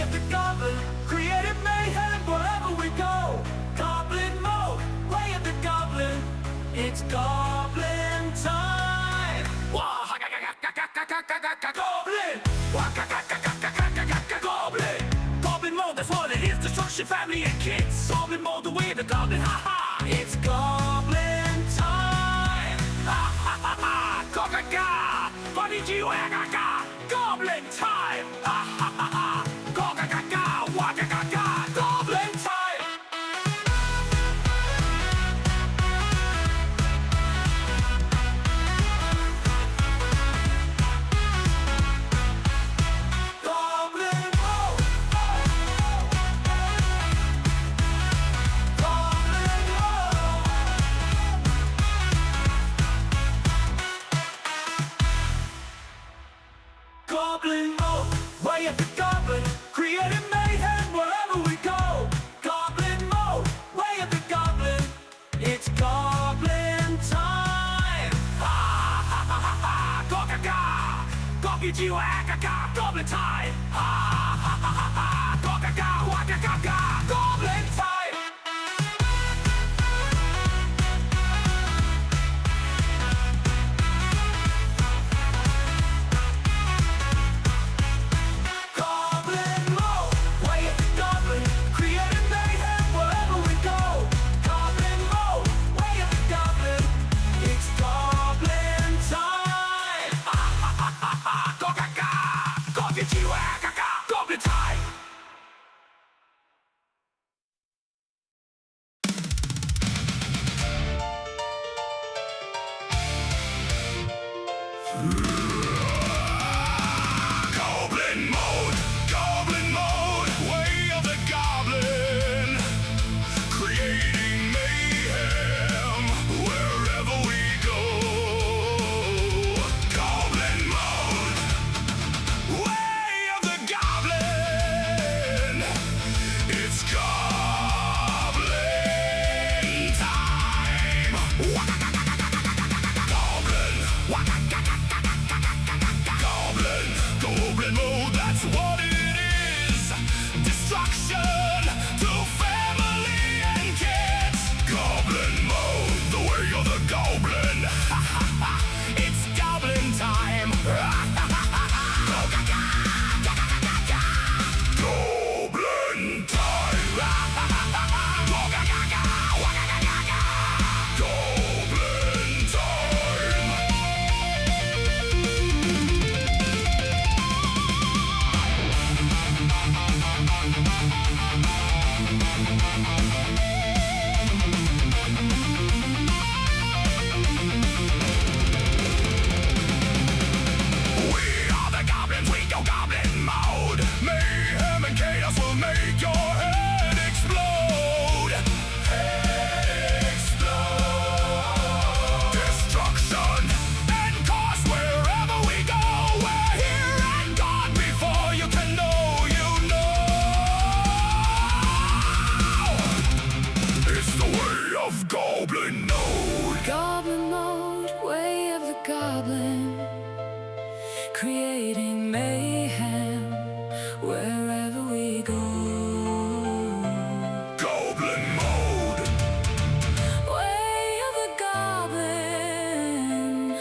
of the goblin, creating mayhem wherever we go. Goblin mode, way of the goblin. It's goblin time. Goblin, goblin, goblin mode. That's what it is. Destruction, family, and kids. Goblin mode, the way of the goblin. Ha ha! It's goblin time. Ha ha ha ha! Go-ga-ga! Bunny-gee-wag-ga-ga! Goblin time! Ha ha ha ha! Go-ga-ga-ga! Wag-ga-ga-ga! Goblin time! Goblin mode! Goblin mode! Goblin mode, way of the goblin, creating mayhem wherever we go. Goblin mode, way of the goblin, it's goblin time. Ha ha ha ha ha, go-ga-ga, go-gi-gee-wag-ga-ga, goblin time. Ha ha ha ha ha, go-ga-ga, wag-ga-ga-ga, goblin time. Goblin mode, way of the goblin, creating mayhem wherever we go. Goblin mode, way of the goblin, it's goblin time. Ha ha ha ha ha, go-ga-ga, go-gi-gee-wag-ga-ga, goblin time. Goblin mode, way of the goblin, creating mayhem wherever we go. Goblin mode, way of the goblin, it's goblin time. Goblin mode, that's what it is. Destruction to family and kids. Goblin mode, the way of the goblin. It's goblin time. Goblin time. Goblin time. We are the goblins, we go goblin mode. Mayhem and chaos will make your head explode. Head explode. Destruction and cause wherever we go. We're here and gone before you can know you know. It's the way of goblin mode. Goblin mode, way of the goblin, creating mayhem wherever we go. Goblin mode. Way of the goblin,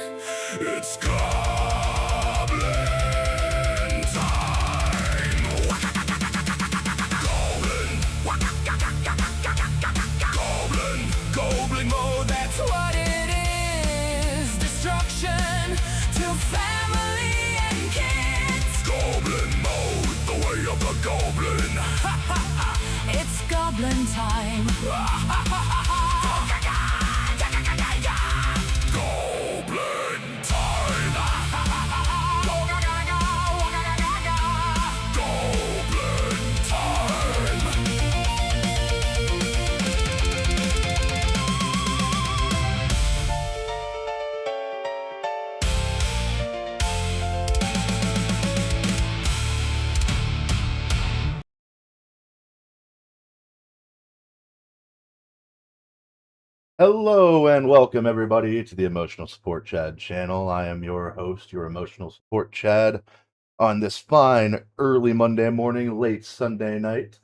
It's goblin time. Goblin mode, that's what it is. Destruction to family and kids. Goblin mode, the way of the goblin. it's goblin time. Goblin time. Goblin time. Hello and welcome everybody to the Emotional Support Chad channel. I am your host, your emotional support Chad. on this fine early Monday morning, late Sunday night.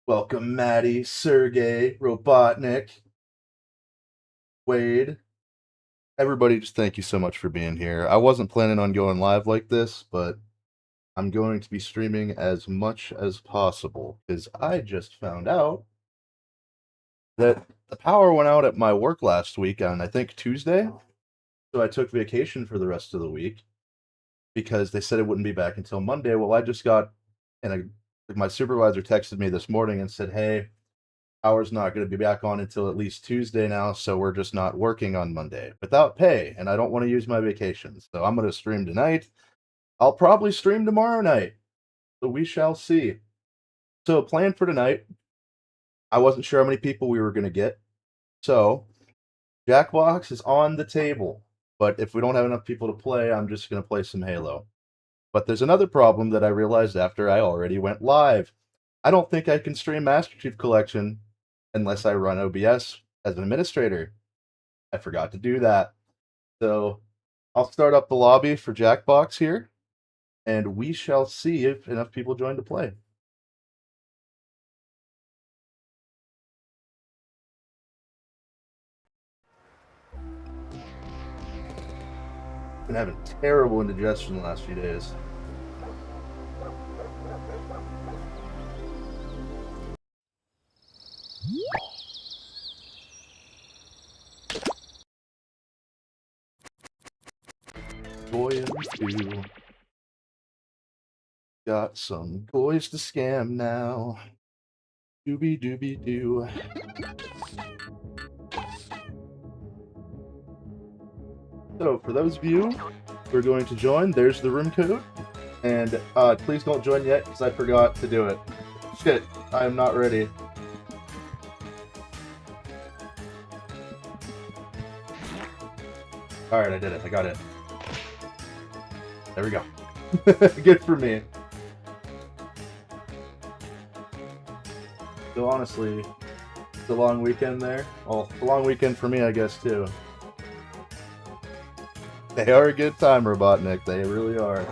Welcome, Maddie, Sergey, Robotnik, Wade. Everybody, just thank you so much for being here. I wasn't planning on going live like this, but I'm going to be streaming as much as possible because I just found out that the power went out at my work last week on, I think, Tuesday. So I took vacation for the rest of the week because they said it wouldn't be back until Monday. Well, I just got, and my supervisor texted me this morning and said, hey, power's not going to be back on until at least Tuesday now, so we're just not working on Monday without pay, and I don't want to use my vacation. So I'm going to stream tonight. I'll probably stream tomorrow night, so we shall see. So plan for tonight. I wasn't sure how many people we were going to get, so Jackbox is on the table. But if we don't have enough people to play, I'm just going to play some Halo. But there's another problem that I realized after I already went live. I don't think I can stream Master Chief Collection unless I run OBS as an administrator. I forgot to do that. So I'll start up the lobby for Jackbox here, and we shall see if enough people join to play. Been having terrible indigestion the last few days. Boy, and got some boys to scam now. Doobie doobie doo. So, for those of you who are going to join, there's the room code. And please don't join yet, because I forgot to do it. Shit, I am not ready. Alright, I did it. I got it. There we go. Good for me. So honestly, it's a long weekend there. Well, it's a long weekend for me, I guess, too. They are a good time, Robotnik. They really are.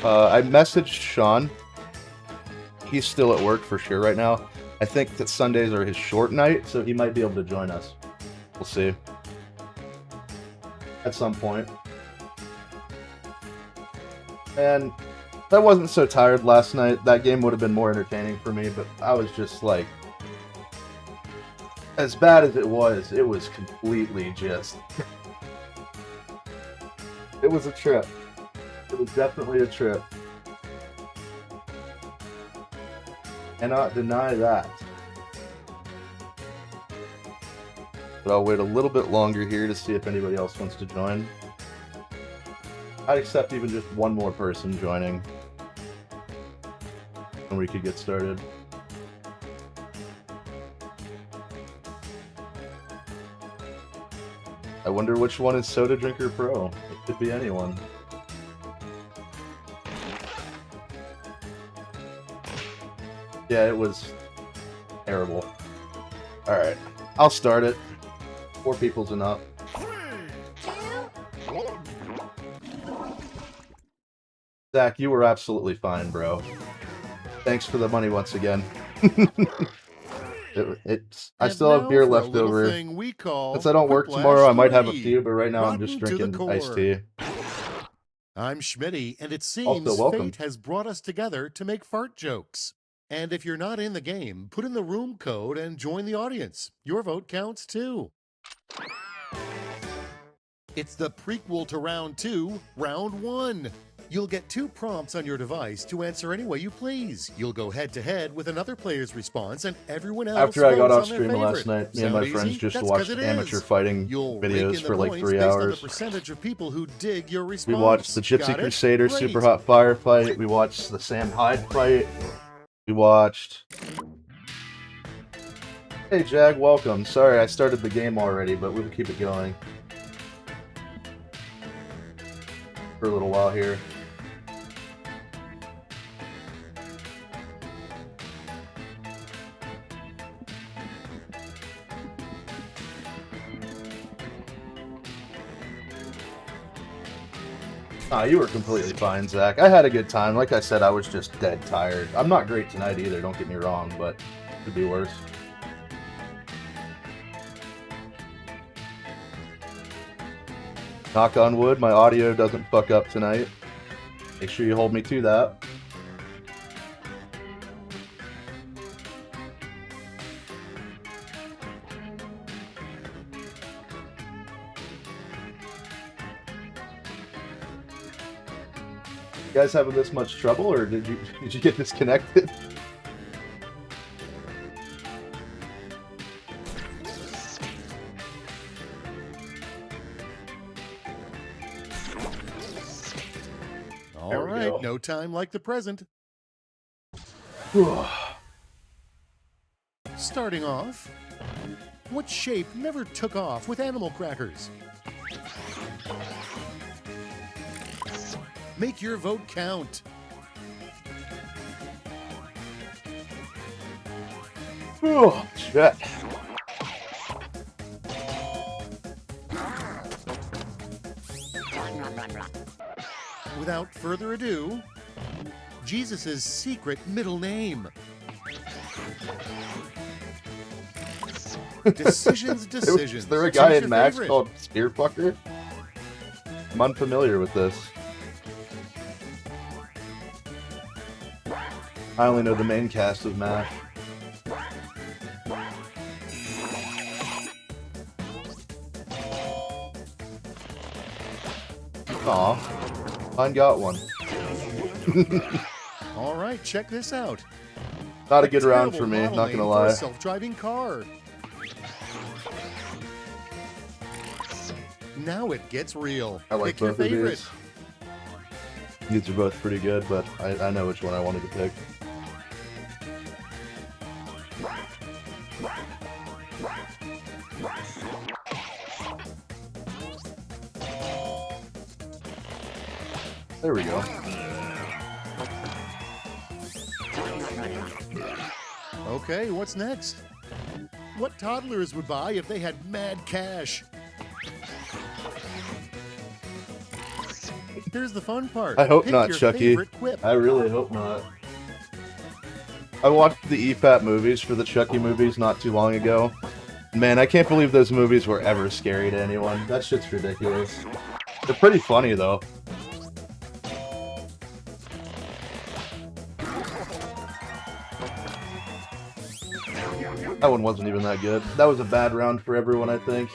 I messaged Sean. He's still at work for sure right now. I think that Sundays are his short night, so he might be able to join us. We'll see. At some point. And I wasn't so tired last night. That game would have been more entertaining for me, but I was just like... As bad as it was completely just... It was a trip. It was definitely a trip. Cannot deny that. But I'll wait a little bit longer here to see if anybody else wants to join. I'd accept even just one more person joining. And we could get started. I wonder which one is Soda Drinker Pro. It could be anyone. Yeah, it was terrible. Alright, I'll start it. 4 people's enough. Zach, you were absolutely fine, bro. Thanks for the money once again. I still have beer left over. Since I don't work tomorrow, I might have a few, but right now I'm just drinking iced tea. I'm Schmitty, and it seems fate has brought us together to make fart jokes. And if you're not in the game, put in the room code and join the audience. Your vote counts too. It's the prequel to Round 2, Round 1. You'll get 2 prompts on your device to answer any way you please. You'll go head-to-head with another player's response, and everyone else After I got off their stream favorite. last night, me and my friends just That's watched 'cause it amateur is. fighting You'll videos rake in for the like points 3 based on the hours. percentage of people who dig your We response. watched the Gypsy Got it? Crusader Great. Super Hot Firefight. We watched the Sam Hyde fight. We watched Hey, Jag, welcome. Sorry, I started the game already, but we'll keep it going for a little while here. You were completely fine, Zach. I had a good time. Like I said, I was just dead tired. I'm not great tonight either, don't get me wrong, but it could be worse. Knock on wood, my audio doesn't fuck up tonight. Make sure you hold me to that. You guys having this much trouble, or did you get disconnected? All right, no time like the present. Starting off, what shape never took off with animal crackers? Make your vote count. Oh, shit. Without further ado, Jesus' secret middle name. Decisions. Is there a guy in Max called Spearfucker? I'm unfamiliar with this. I only know the main cast of MASH. Aw, mine got one. All right, check this out. Not a good round for me, not gonna lie. Self-driving car. Now it gets real. I like Pick your both of favorite. These are both pretty good, but I know which one I wanted to pick. There we go. Okay, what's next? What toddlers would buy if they had mad cash? Here's the fun part. I hope Pick not, your Chucky. favorite quip. I really hope not. I watched the EFAP movies for the Chucky movies not too long ago. Man, I can't believe those movies were ever scary to anyone. That shit's ridiculous. They're pretty funny, though. That one wasn't even that good. That was a bad round for everyone, I think.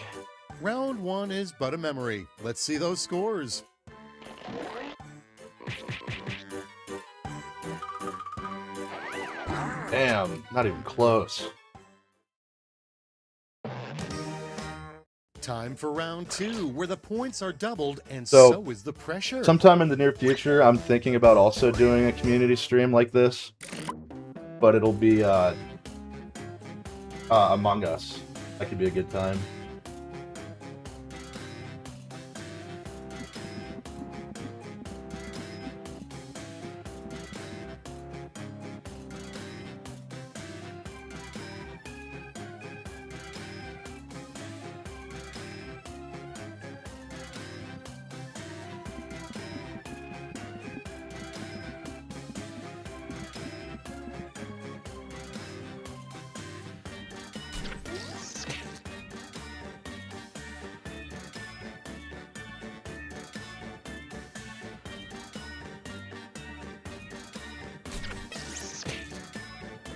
Round one is but a memory. Let's see those scores. Damn, not even close. Time for round two, where the points are doubled and So, so is the pressure. Sometime in the near future, I'm thinking about also doing a community stream like this. But it'll be, Among Us. That could be a good time.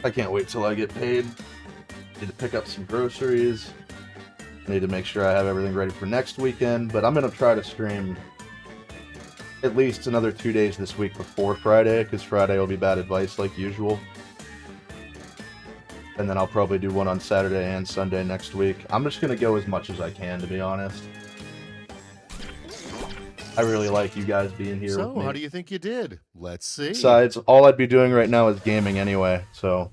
I can't wait till I get paid. Need to pick up some groceries. Need to make sure I have everything ready for next weekend, but I'm going to try to stream at least another 2 days this week before Friday, because Friday will be bad advice like usual. And then I'll probably do one on Saturday and Sunday next week. I'm just going to go as much as I can, to be honest. I really like you guys being here with me. So, how do you think you did? Let's see. Besides, all I'd be doing right now is gaming anyway, so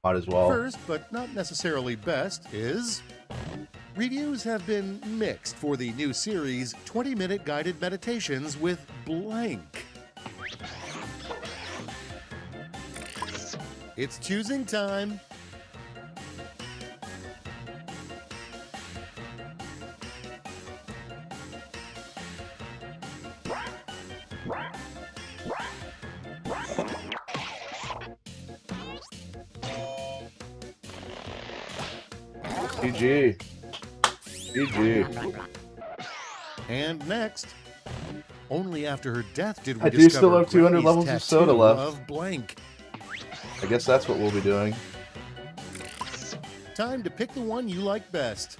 Might as well. First, but not necessarily best, is... Reviews have been mixed for the new series, 20-minute guided meditations with blank. It's choosing time. GG. GG. And next, only after her death did we I discover do still have 200 Granny's levels of soda tattoo left. Of blank. I guess that's what we'll be doing. Time to pick the one you like best.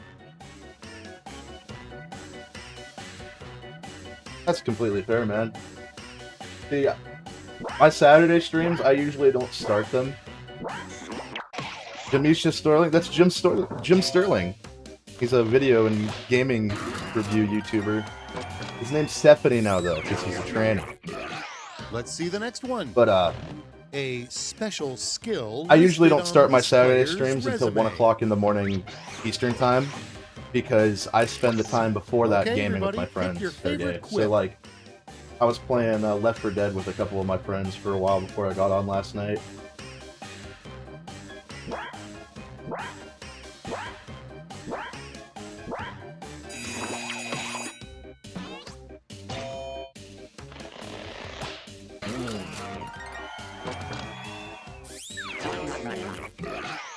That's completely fair, man. See, my Saturday streams, I usually don't start them. Jamisha Sterling? That's Jim Sterling. He's a video and gaming review YouTuber. His name's Stephanie now, though, because he's a tranny. Let's see the next one. But, a special skill. I usually listed don't start on my this Saturday player's streams until resume. 1 o'clock in the morning Eastern time, because I spend the time before that Okay, gaming with everybody, my pick friends your every day. favorite So, quip. like, I was playing Left 4 Dead with a couple of my friends for a while before I got on last night.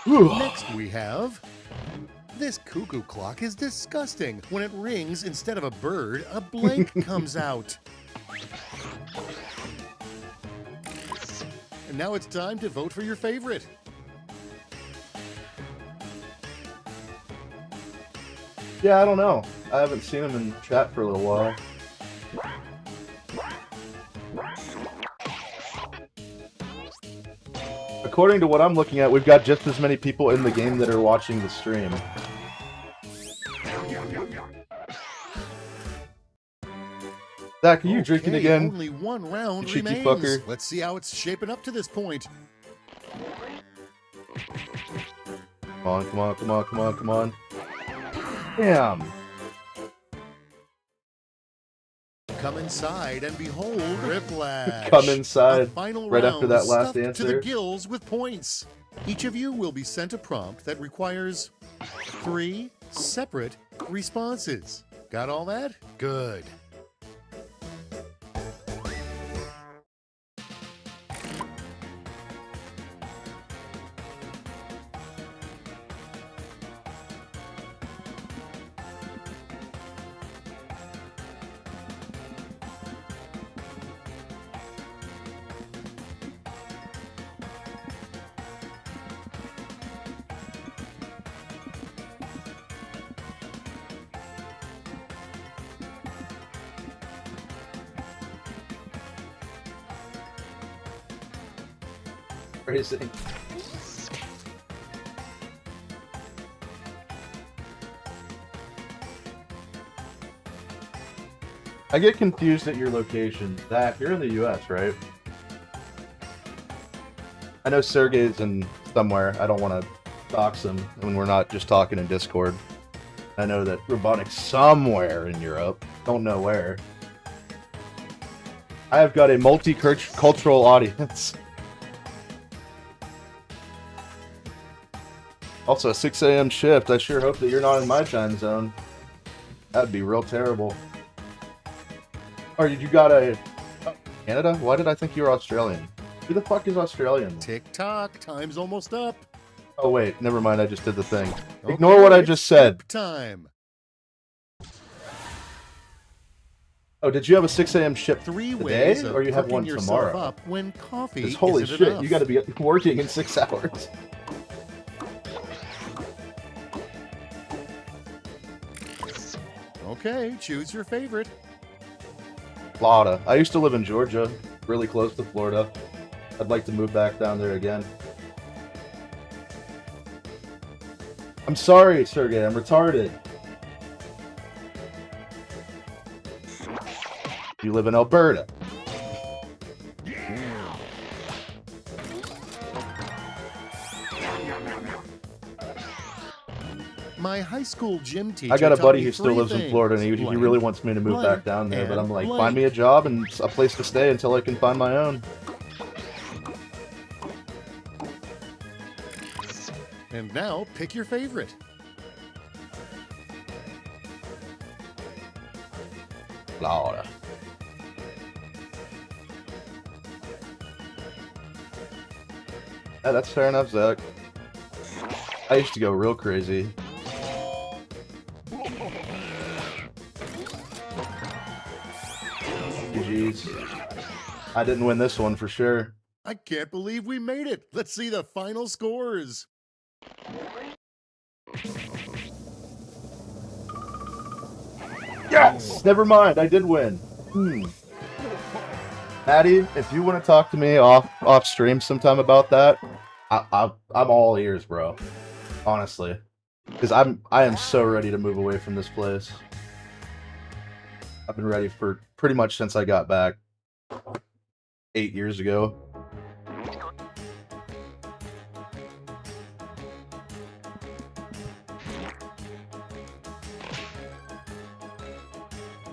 Next we have... This cuckoo clock is disgusting. When it rings, instead of a bird, a blank comes out. And now it's time to vote for your favorite. Yeah, I don't know. I haven't seen him in chat for a little while. According to what I'm looking at, we've got just as many people in the game that are watching the stream. Zach, are you drinking again? Only one round You cheeky remains. fucker. Let's see how it's shaping up to this point. Come on, come on, come on, come on, come on. Damn. Come inside and behold Quiplash. Come inside A final right round after that last stuffed to answer. the gills with points. Each of you will be sent a prompt that requires 3 separate responses. Got all that? Good. Crazy. I get confused at your location. Zach, you're in the US, right? I know Sergey's in somewhere. I don't want to dox him when we're not just talking in Discord. I know that Robotic's somewhere in Europe. Don't know where. I have got a multicultural audience. Also, a 6 a.m. shift. I sure hope that you're not in my time zone. That'd be real terrible. Or you got a... Canada? Why did I think you were Australian? Who the fuck is Australian? Tick-tock, time's almost up. Oh wait, never mind, I just did the thing. Okay, Ignore what I just said. skip time. Oh, did you have a 6 a.m. shift 3 today? ways of Or you have perking one yourself tomorrow? up when coffee Because holy isn't shit, enough. you gotta be working in 6 hours. Okay, choose your favorite. Florida. I used to live in Georgia, really close to Florida. I'd like to move back down there again. I'm sorry, Sergey, I'm retarded. You live in Alberta. My high school gym teacher. I got a taught buddy me who still 3 lives in things. Florida, and he really wants me to move back down there. But I'm like, find me a job and a place to stay until I can find my own. And now, pick your favorite. Florida. Yeah, that's fair enough, Zach. I used to go real crazy. GG's. I didn't win this one for sure. I can't believe we made it. Let's see the final scores. Yes! Never mind, I did win. Maddie, if you want to talk to me off stream sometime about that, I'm all ears, bro. Honestly, because I am so ready to move away from this place. I've been ready for pretty much since I got back 8 years ago.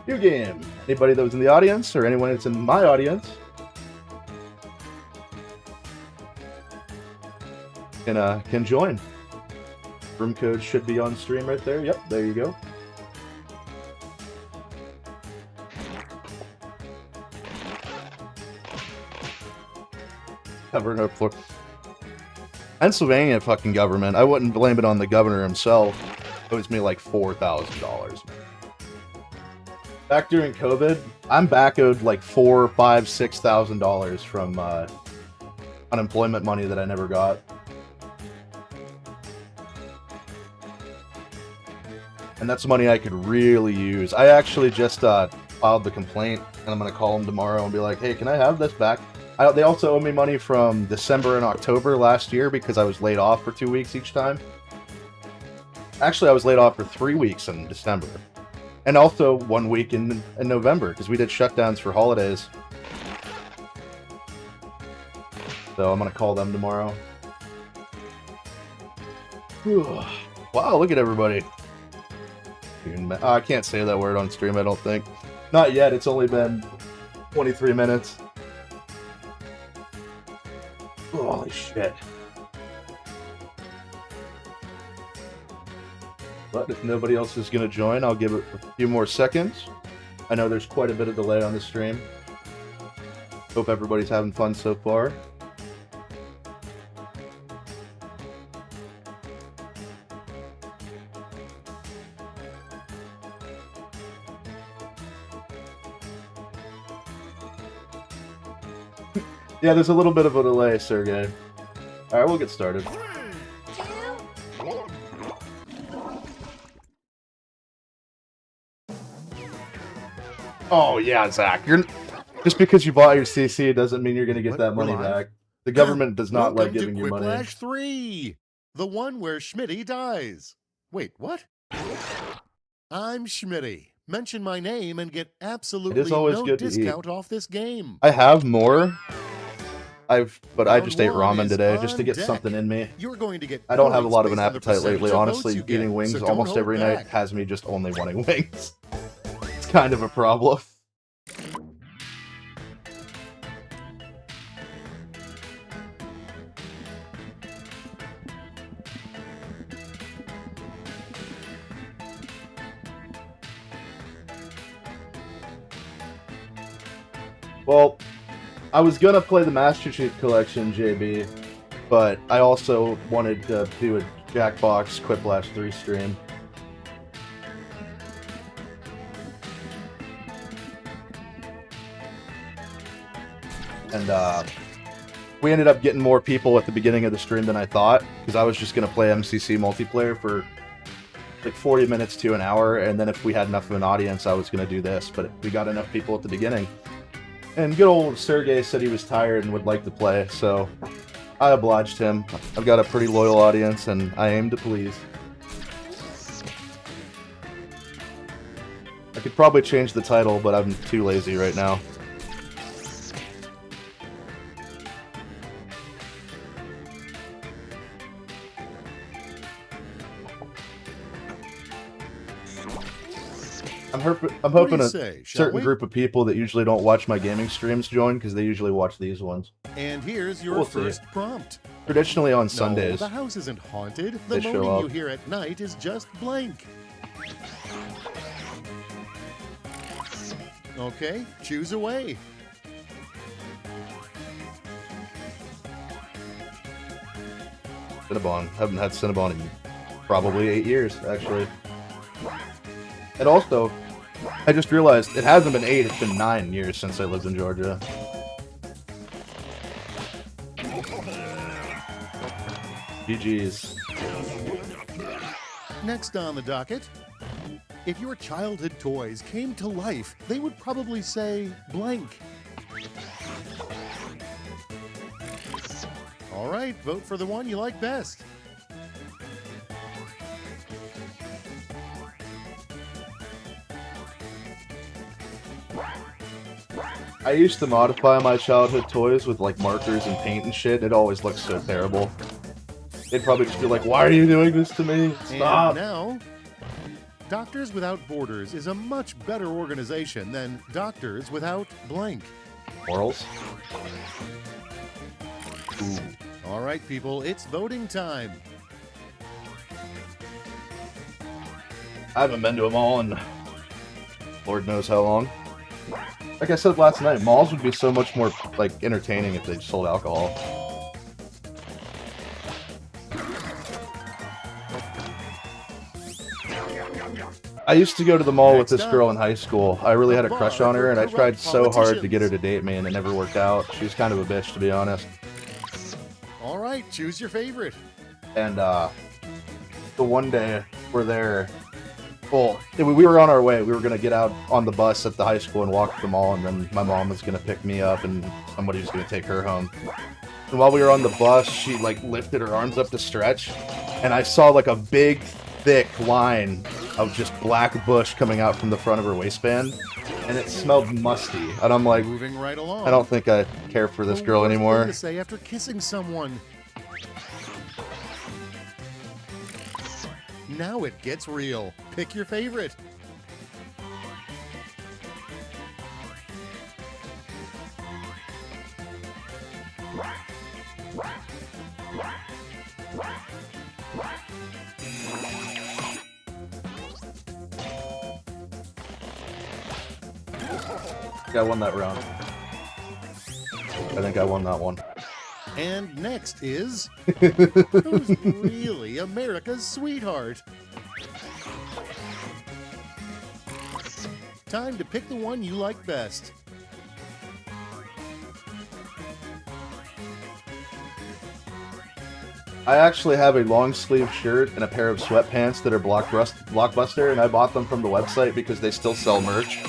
New game. Anybody that was in the audience or anyone that's in my audience can join. Room code should be on stream right there. Yep, there you go. Covering up floor. Pennsylvania fucking government. I wouldn't blame it on the governor himself. Owes me like $4,000. Back during COVID, I'm back owed like $4,000, $5,000, $6,000 from unemployment money that I never got. And that's money I could really use. I actually just filed the complaint, and I'm going to call them tomorrow and be like, hey, can I have this back? They also owe me money from December and October last year because I was laid off for 2 weeks each time. Actually, I was laid off for 3 weeks in December. And also 1 week in November because we did shutdowns for holidays. So I'm going to call them tomorrow. Whew. Wow, look at everybody. I can't say that word on stream, I don't think. Not yet, it's only been 23 minutes. Holy shit. But if nobody else is going to join, I'll give it a few more seconds. I know there's quite a bit of delay on the stream. Hope everybody's having fun so far. Yeah, there's a little bit of a delay, Sergey. Alright, we'll get started. Oh, yeah, Zach. Just because you bought your CC doesn't mean you're going to get that money back. The government does not like giving you money. Quiplash 3, the one where Schmitty dies. Wait, what? I'm Schmitty. Mention my name and get absolutely no discount off this game. I have more. But I just ate ramen today just to get something in me. You're going to get. I don't have a lot of an appetite lately. Honestly, eating wings almost every night has me just only wanting wings. It's kind of a problem. Well, I was gonna play the Master Chief Collection, JB, but I also wanted to do a Jackbox Quiplash 3 stream. And we ended up getting more people at the beginning of the stream than I thought, because I was just gonna play MCC multiplayer for like 40 minutes to an hour, and then if we had enough of an audience, I was gonna do this, but we got enough people at the beginning. And good old Sergey said he was tired and would like to play, so I obliged him. I've got a pretty loyal audience, and I aim to please. I could probably change the title, but I'm too lazy right now. I'm What do hoping you a say, shall certain we? group of people that usually don't watch my gaming streams join because they usually watch these ones. And here's your We'll see. first prompt. Traditionally on No, Sundays. the house isn't haunted. The They show moaning up. you hear at night is just blank. Okay, choose away. Cinnabon. Haven't had Cinnabon in probably 8 years, actually. And also, I just realized it hasn't been 8, it's been 9 years since I lived in Georgia. GG's. Next on the docket, if your childhood toys came to life, they would probably say blank. All right, vote for the one you like best. I used to modify my childhood toys with like markers and paint and shit. It always looks so terrible. They'd probably just be like, "Why are you doing this to me? Stop!" And now, Doctors Without Borders is a much better organization than Doctors Without Blank. Morals. Ooh. All right, people, it's voting time. I haven't been to a mall in Lord knows how long. Like I said last night, malls would be so much more like entertaining if they sold alcohol. I used to go to the mall with this girl in high school. I really had a crush on her, and I tried so hard to get her to date me, and it never worked out. She was kind of a bitch, to be honest. All right, choose your favorite. And the one day we're there, well, we were on our way. We were going to get out on the bus at the high school and walk to the mall, and then my mom was going to pick me up, and somebody was going to take her home. And while we were on the bus, she like lifted her arms up to stretch, and I saw like a big, thick line of just black bush coming out from the front of her waistband, and it smelled musty. And I'm like, Moving right along. I don't think I care for this girl What anymore. to say after kissing someone? Now it gets real. Pick your favorite. I won that round. I think I won that one. And next is who's really America's sweetheart? Time to pick the one you like best. I actually have a long sleeve shirt and a pair of sweatpants that are Blockbuster, and I bought them from the website because they still sell merch.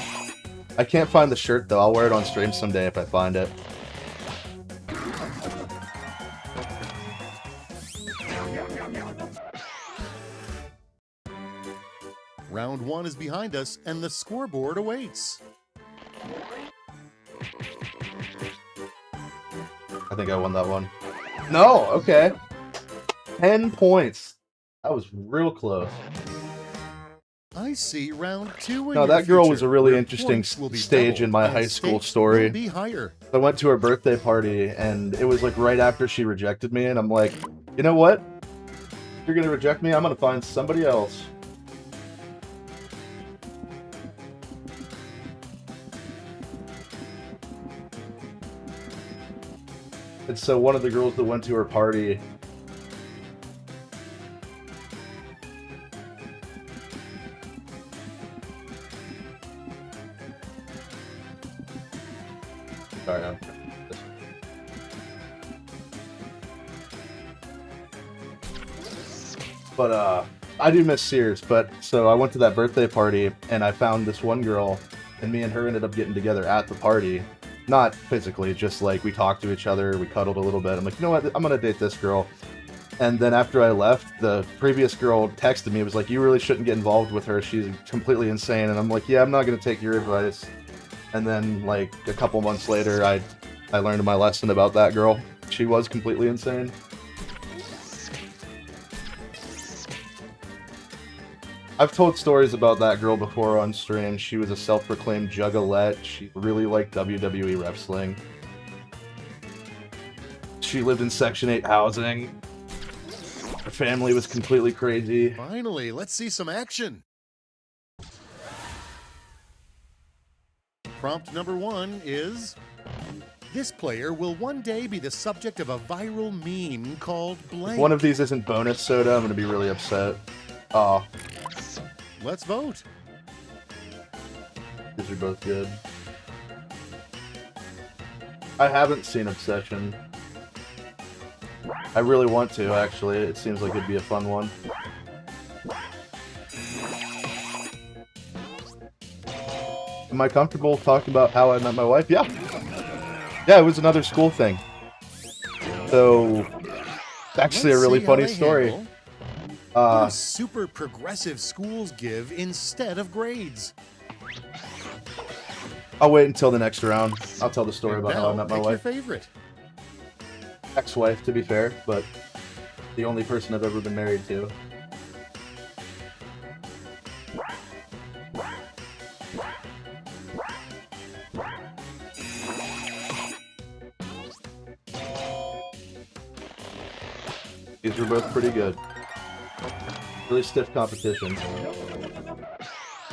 I can't find the shirt though. I'll wear it on stream someday if I find it. Round one is behind us, and the scoreboard awaits. I think I won that one. No, okay. 10 points. That was real close. I see round two in No, your that girl was future, a really where interesting points will be stage in doubled my and high school stakes story. will be higher. I went to her birthday party, and it was like right after she rejected me, and I'm like, you know what? If you're gonna reject me, I'm gonna find somebody else. And so one of the girls that went to her party sorry, but I do miss Sears. But so I went to that birthday party and I found this one girl, and me and her ended up getting together at the party. Not physically, just like we talked to each other, we cuddled a little bit. I'm like, you know what, I'm gonna date this girl. And then after I left, the previous girl texted me, it was like, you really shouldn't get involved with her, she's completely insane. And I'm like, yeah, I'm not gonna take your advice. And then like a couple months later, I learned my lesson about that girl. She was completely insane. I've told stories about that girl before on stream. She was a self-proclaimed juggalette. She really liked WWE wrestling. She lived in Section 8 housing. Her family was completely crazy. Finally, let's see some action. Prompt number 1 is... This player will one day be the subject of a viral meme called blank. If one of these isn't bonus soda, I'm going to be really upset. Oh. Let's vote. These are both good. I haven't seen Obsession. I really want to, actually. It seems like it'd be a fun one. Am I comfortable talking about how I met my wife? Yeah. Yeah, it was another school thing. So, it's actually a really funny story. What do super progressive schools give instead of grades? I'll wait until the next round. I'll tell the story about how I met my wife. Your favorite? Ex-wife, to be fair, but the only person I've ever been married to. These were both pretty good. Really stiff competition.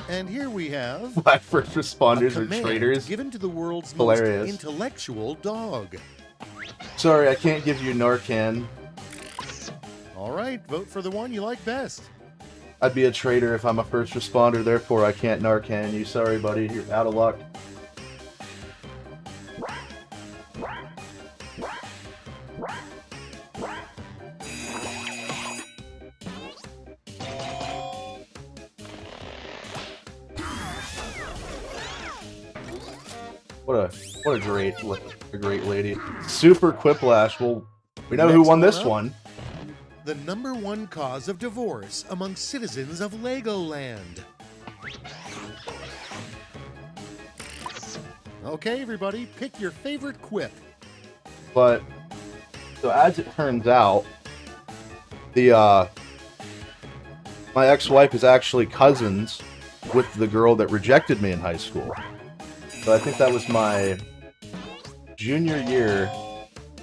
And here we have... Why first responders are traitors. Given to the world's Hilarious. most intellectual dog. Sorry, I can't give you Narcan. All right, vote for the one you like best. I'd be a traitor if I'm a first responder, therefore I can't Narcan you. Sorry, buddy, you're out of luck. What a great lady. Super Quiplash. Well, we know who won this one. The #1 cause of divorce among citizens of Legoland. Okay, everybody, pick your favorite quip. But, so as it turns out, the, my ex-wife is actually cousins with the girl that rejected me in high school. So I think that was my junior year.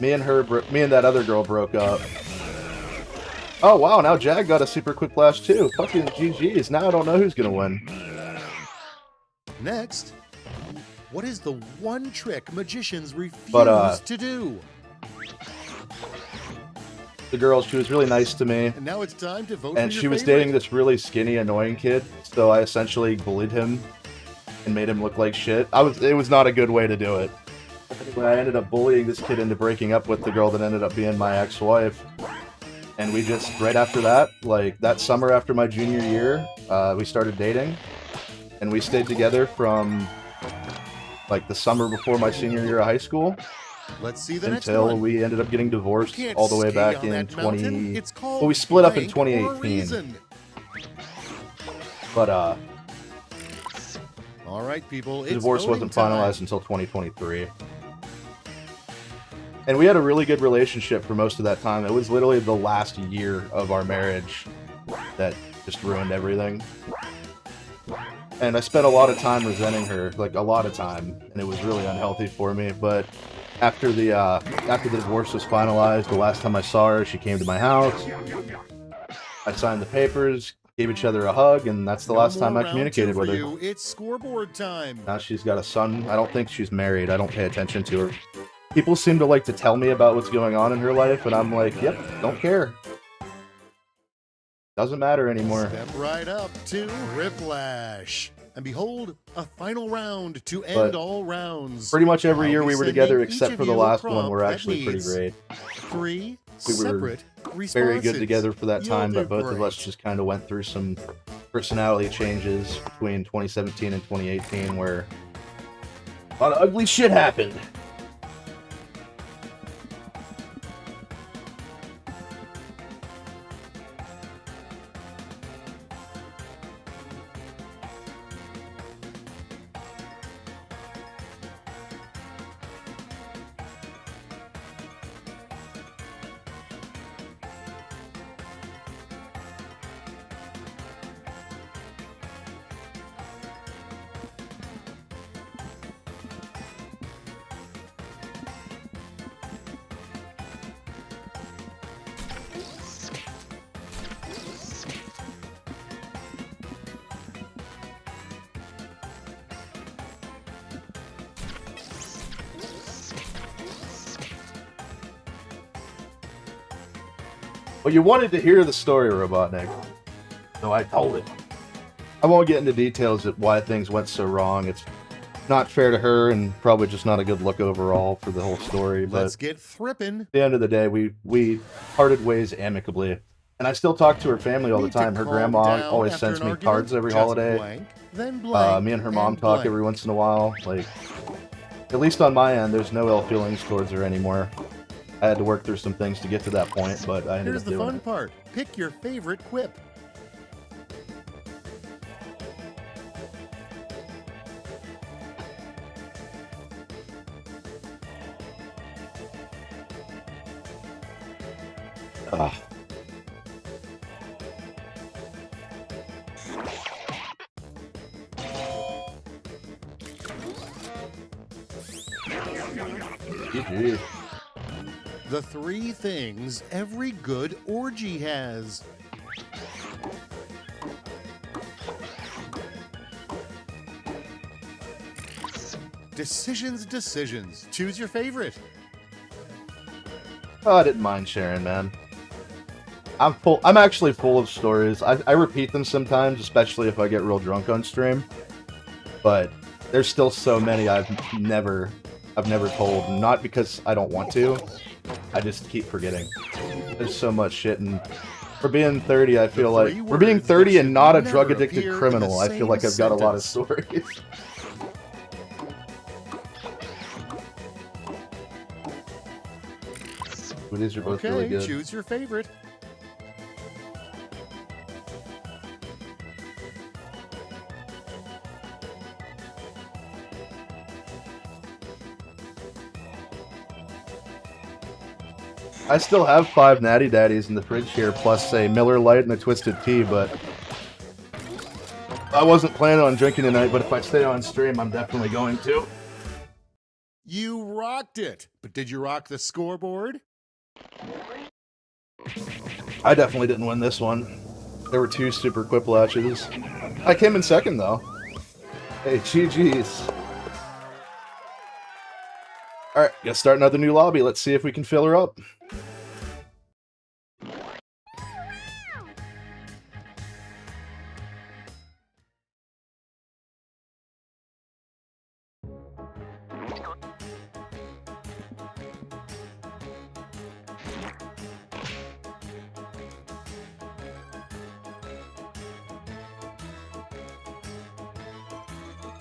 Me and that other girl broke up. Oh wow, now Jag got a super quick flash too. Fucking GG's. Now I don't know who's gonna win. Next, what is the one trick magicians refuse to do? The girl, she was really nice to me. And now it's time to vote and for your she was favorite. dating this really skinny, annoying kid. So I essentially bullied him and made him look like shit. It was not a good way to do it. Anyway, I ended up bullying this kid into breaking up with the girl that ended up being my ex-wife. And we just, right after that, like that summer after my junior year, we started dating. And we stayed together from like the summer before my senior year of high school. Let's see the next until one. we ended up getting divorced all the way back in 20... Well, we split up in 2018. But, all right, people. The divorce wasn't finalized until 2023. And we had a really good relationship for most of that time. It was literally the last year of our marriage that just ruined everything. And I spent a lot of time resenting her, like a lot of time, and it was really unhealthy for me. But after the divorce was finalized, the last time I saw her, she came to my house. I signed the papers, gave each other a hug, and that's the last time I communicated with her. It's scoreboard time. Now she's got a son. I don't think she's married. I don't pay attention to her. People seem to like to tell me about what's going on in her life, and I'm like, yep, don't care. Doesn't matter anymore. Step right up to Quiplash. And behold, a final round to end all rounds. Pretty much every year we were together, except for the last one, we're actually pretty great. 3 we separate were very good together for that time, but both great. of us just kind of went through some personality changes between 2017 and 2018, where a lot of ugly shit happened. Well, you wanted to hear the story, Robotnik. So I told it. I won't get into details of why things went so wrong. It's not fair to her and probably just not a good look overall for the whole story. But let's get thrippin'. At the end of the day, we parted ways amicably. And I still talk to her family all the time. Her grandma always sends me cards every holiday. Me and her mom talk every once in a while. Like, at least on my end, there's no ill feelings towards her anymore. I had to work through some things to get to that point, but I ended up doing it. Here's the fun part. Pick your favorite quip. GG. The 3 things every good orgy has. Decisions, decisions. Choose your favorite. Oh, I didn't mind sharing, man. I'm actually full of stories. I repeat them sometimes, especially if I get real drunk on stream. But there's still so many I've never told. Not because I don't want to. I just keep forgetting. There's so much shit, and for being 30, I feel like for being 30 and not a drug-addicted criminal, I feel like I've got a lot of stories. But these are both really good. Choose your favorite. I still have 5 Natty Daddies in the fridge here, plus a Miller Lite and a Twisted Tea, but I wasn't planning on drinking tonight, but if I stay on stream, I'm definitely going to. You rocked it, but did you rock the scoreboard? I definitely didn't win this one. There were 2 super Quiplashes. I came in second, though. Hey, GG's. Alright, gotta start another new lobby. Let's see if we can fill her up.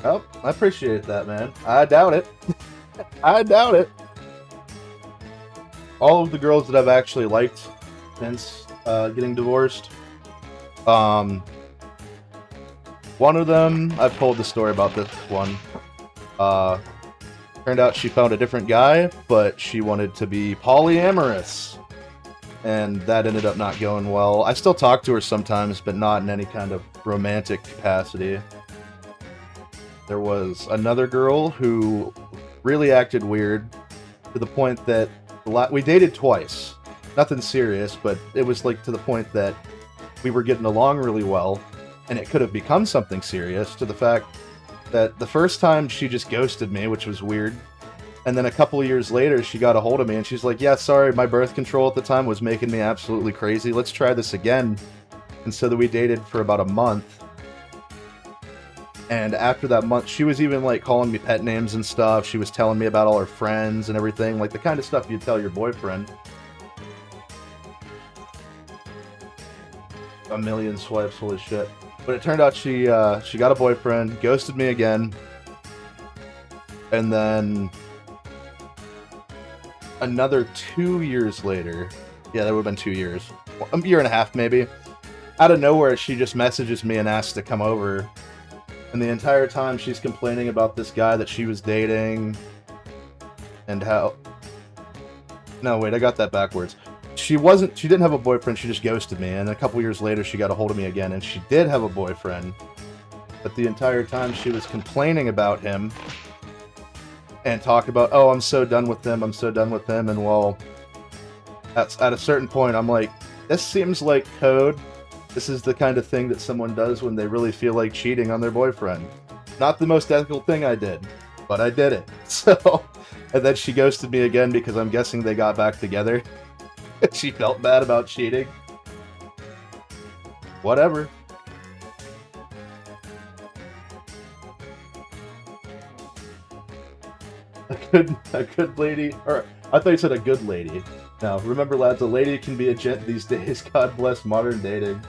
Oh, I appreciate that, man. I doubt it. I doubt it. All of the girls that I've actually liked since getting divorced, one of them, I've told the story about this one. Turned out she found a different guy, but she wanted to be polyamorous. And that ended up not going well. I still talk to her sometimes, but not in any kind of romantic capacity. There was another girl who really acted weird to the point that we dated twice. Nothing serious, but it was like to the point that we were getting along really well, and it could have become something serious, to the fact that the first time she just ghosted me, which was weird. And then a couple of years later, she got a hold of me and she's like, yeah, sorry, my birth control at the time was making me absolutely crazy. Let's try this again. And so that we dated for about a month. And after that month, she was even like calling me pet names and stuff. She was telling me about all her friends and everything, like the kind of stuff you'd tell your boyfriend. A million swipes, holy shit. But it turned out she got a boyfriend, ghosted me again, and then another 2 years later, yeah, that would have been 2 years, a year and a half maybe, out of nowhere she just messages me and asks to come over. And the entire time she's complaining about this guy that she was dating, and how... No, wait, I got that backwards. She didn't have a boyfriend, she just ghosted me, and a couple years later she got a hold of me again, and she did have a boyfriend. But the entire time she was complaining about him, and talk about, oh, I'm so done with him, and well, at a certain point I'm like, this seems like code. This is the kind of thing that someone does when they really feel like cheating on their boyfriend. Not the most ethical thing I did, but I did it. So, and then she ghosted me again because I'm guessing they got back together. She felt bad about cheating. Whatever. A good lady, or I thought you said a good lady. Now, remember, lads, a lady can be a gent these days. God bless modern dating.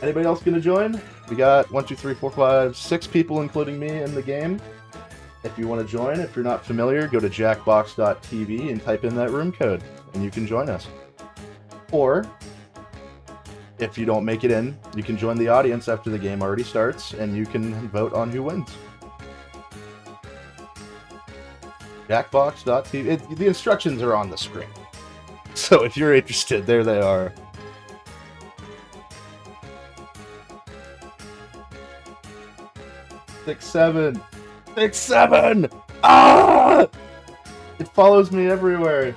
Anybody else gonna join? We got 1, 2, 3, 4, 5, 6 people, including me, in the game. If you want to join, if you're not familiar, go to jackbox.tv and type in that room code, and you can join us. Or, if you don't make it in, you can join the audience after the game already starts, and you can vote on who wins. Jackbox.tv. The instructions are on the screen. So if you're interested, there they are. Six, seven. Ah! It follows me everywhere.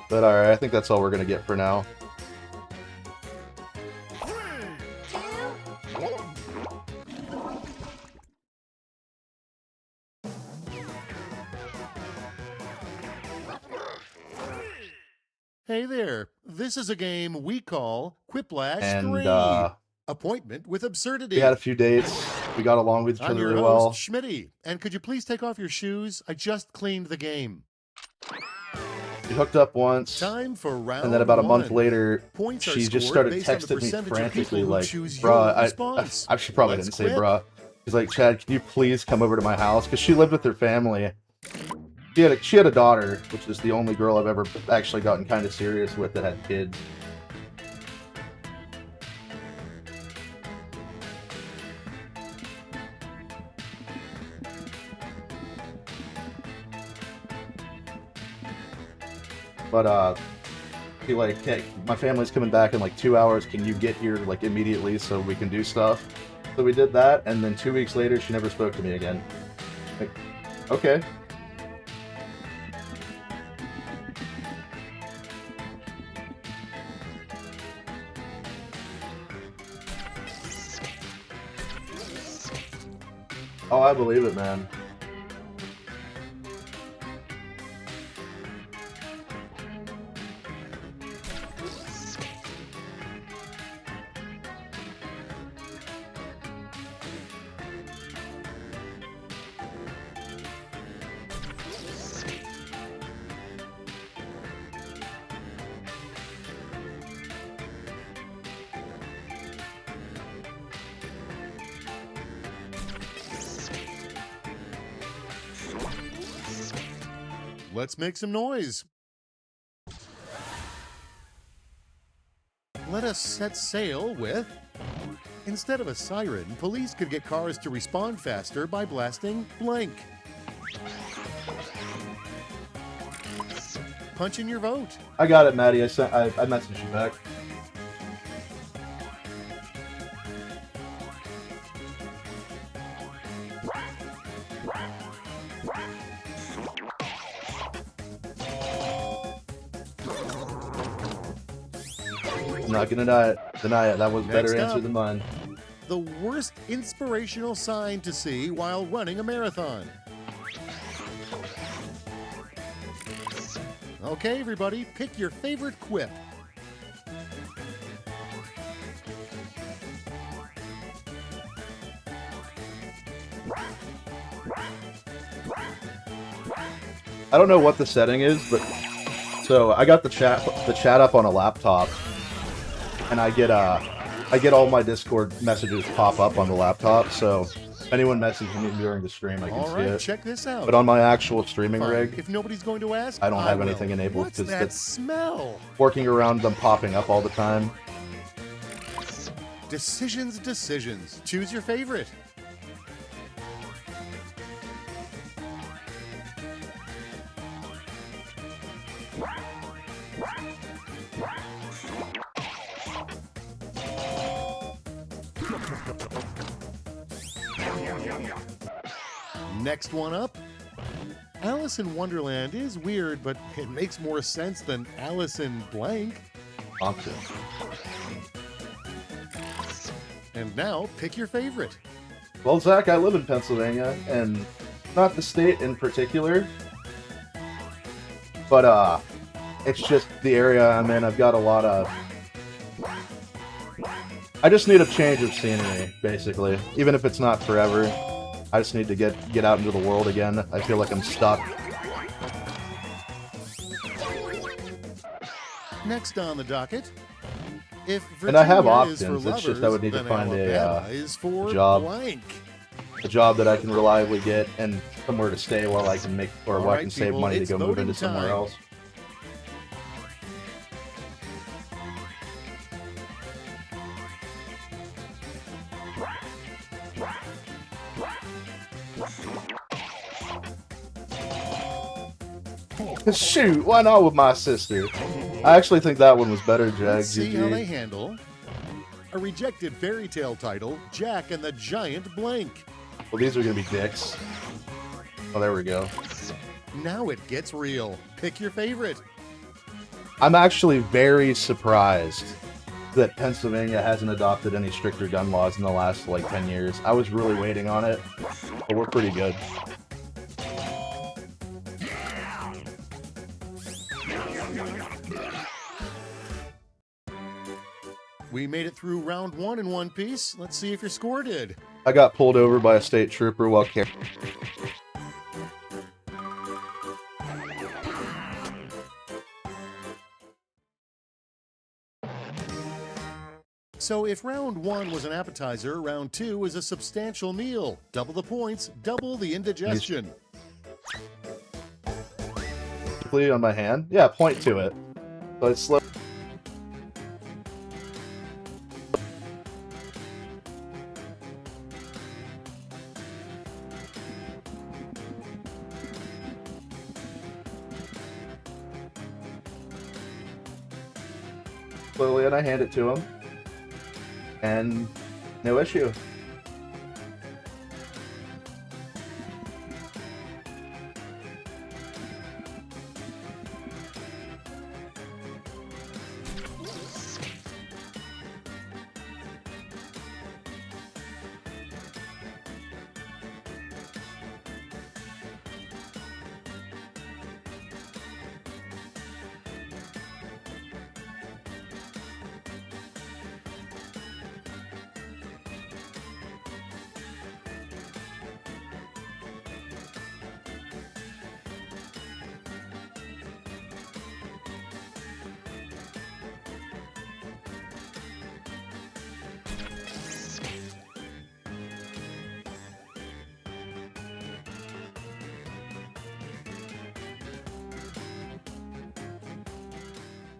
But alright, I think that's all we're gonna get for now. Hey there, this is a game we call Quiplash And 3. Appointment with Absurdity. we had a few dates. We got along with each I'm other your really host, well. Schmitty, and could you please take off your shoes? I just cleaned the game. We hooked up once, Time for round and then about a month 1. later, Points are she just scored started based on the texting me percentage of frantically people who like, choose bruh, your response. I should probably Let's didn't say quit. bruh. She's like, Chad, can you please come over to my house? Because she lived with her family. She had a daughter, which is the only girl I've ever actually gotten kind of serious with that had kids. But he like, hey, my family's coming back in like 2 hours. Can you get here like immediately so we can do stuff? So we did that, and then 2 weeks later, she never spoke to me again. Like, okay. Oh, I believe it, man. Let's make some noise. Let us set sail with... Instead of a siren, police could get cars to respond faster by blasting blank. Punch in your vote. I got it, Maddie. I messaged you back. I'm not gonna deny it. That was a better Next answer up. than mine. The worst inspirational sign to see while running a marathon. Okay, everybody, pick your favorite quip. I don't know what the setting is, but so I got the chat up on a laptop, and I get all my Discord messages pop up on the laptop. So if anyone messages me during the stream, I can All see right, it. check this out. But on my actual streaming Fine. rig, If nobody's going to ask, I don't have will. anything enabled What's because that that's smell? working around them popping up all the time. Decisions. Choose your favorite. Next one up. Alice in Wonderland is weird, but it makes more sense than Alice in blank. Option. And now, pick your favorite. Well, Zach, I live in Pennsylvania, and not the state in particular, But it's just the area I'm in. I've got a lot of... I just need a change of scenery, basically. Even if it's not forever. I just need to get out into the world again. I feel like I'm stuck. Next on the docket, if And I have Virginia is options, for it's just I would need to lovers, find then Alabama is for job. blank. A job that I can reliably get and somewhere to stay while I can make, or while I can save money to go move into somewhere else. Shoot, why not with my sister? I actually think that one was better, Jag. Let's see how they handle a rejected fairy tale title, Jack and the Giant Blank. Well, these are going to be dicks. Oh, there we go. Now it gets real. Pick your favorite. I'm actually very surprised that Pennsylvania hasn't adopted any stricter gun laws in the last, like, 10 years. I was really waiting on it, but we're pretty good. We made it through round 1 in one piece. Let's see if your score did. I got pulled over by a state trooper while carrying... So if round 1 was an appetizer, round 2 is a substantial meal. Double the points, double the indigestion. On my hand? Yeah, point to it. So it's slow. Slowly, and I hand it to him. And no issue.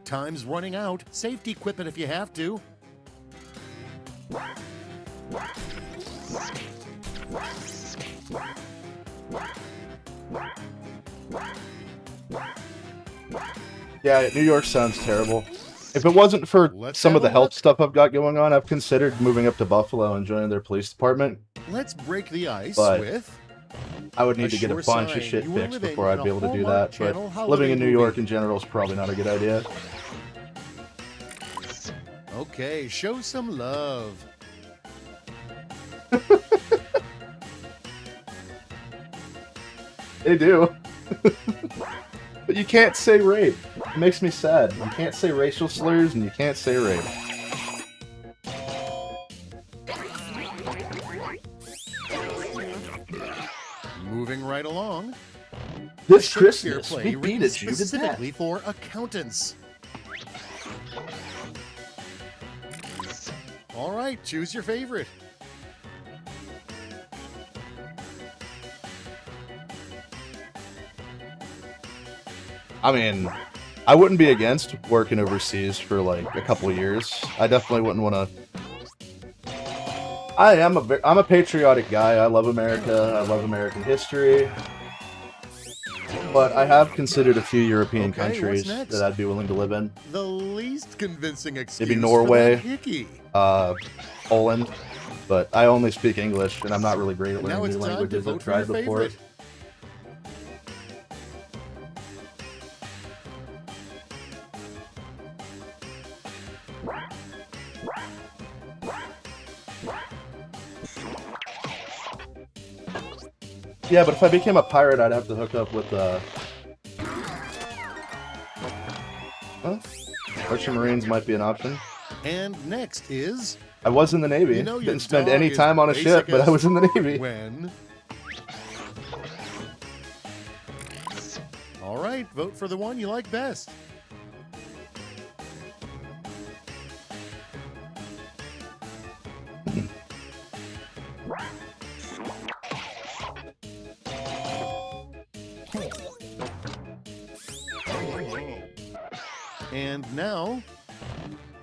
Time's running out. Safety equipment if you have to. Yeah, New York sounds terrible. If it wasn't for some of the health stuff I've got going on, I've considered moving up to Buffalo and joining their police department. Let's break the ice But with... I would need to get a bunch of shit fixed before I'd be able to do that. But living in New York in general is probably not a good idea. Okay, show some love. They do. But you can't say rape. It makes me sad. You can't say racial slurs and you can't say rape. Moving right along. This Shakespeare Christmas, play we beat written you to death. specifically for accountants. All right, choose your favorite. I mean, I wouldn't be against working overseas for like a couple of years. I definitely wouldn't want to. I'm a patriotic guy. I love America. I love American history. But I have considered a few European countries that I'd be willing to live in. The least convincing excuse Maybe Norway, for that hickey. Poland. But I only speak English, and I'm not really great at Now learning it's new time to languages vote I've for your tried before. favorite. Yeah, but if I became a pirate, I'd have to hook up with Merchant Marines might be an option. And next is... I was in the Navy. You know your Didn't spend dog any is time on a ship, but I was in the Navy. When... All right, vote for the one you like best. And now,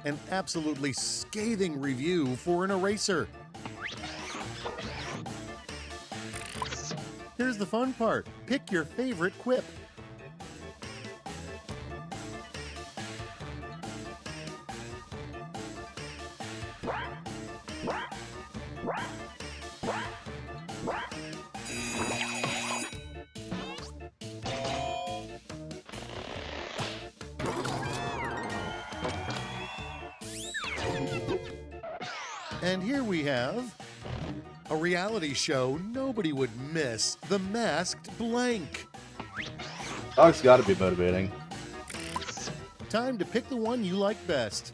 an absolutely scathing review for an eraser. Here's the fun part. Pick your favorite quip. And here we have a reality show nobody would miss, The Masked Blank. Dog's got to be motivating. Time to pick the one you like best.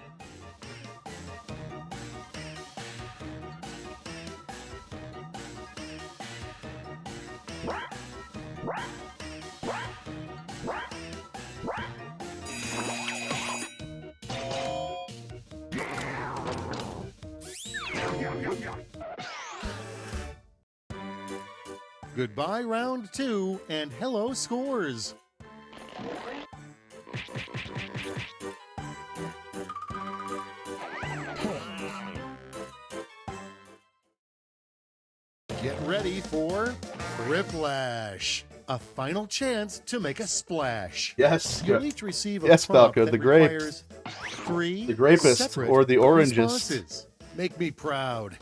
Goodbye, round 2, and hello, scores. Get ready for Quiplash, a final chance to make a splash. Yes. You'll each receive a yes, prompt Falco, that the grapes. requires 3 The grapest separate or the orangest. responses. Make me proud.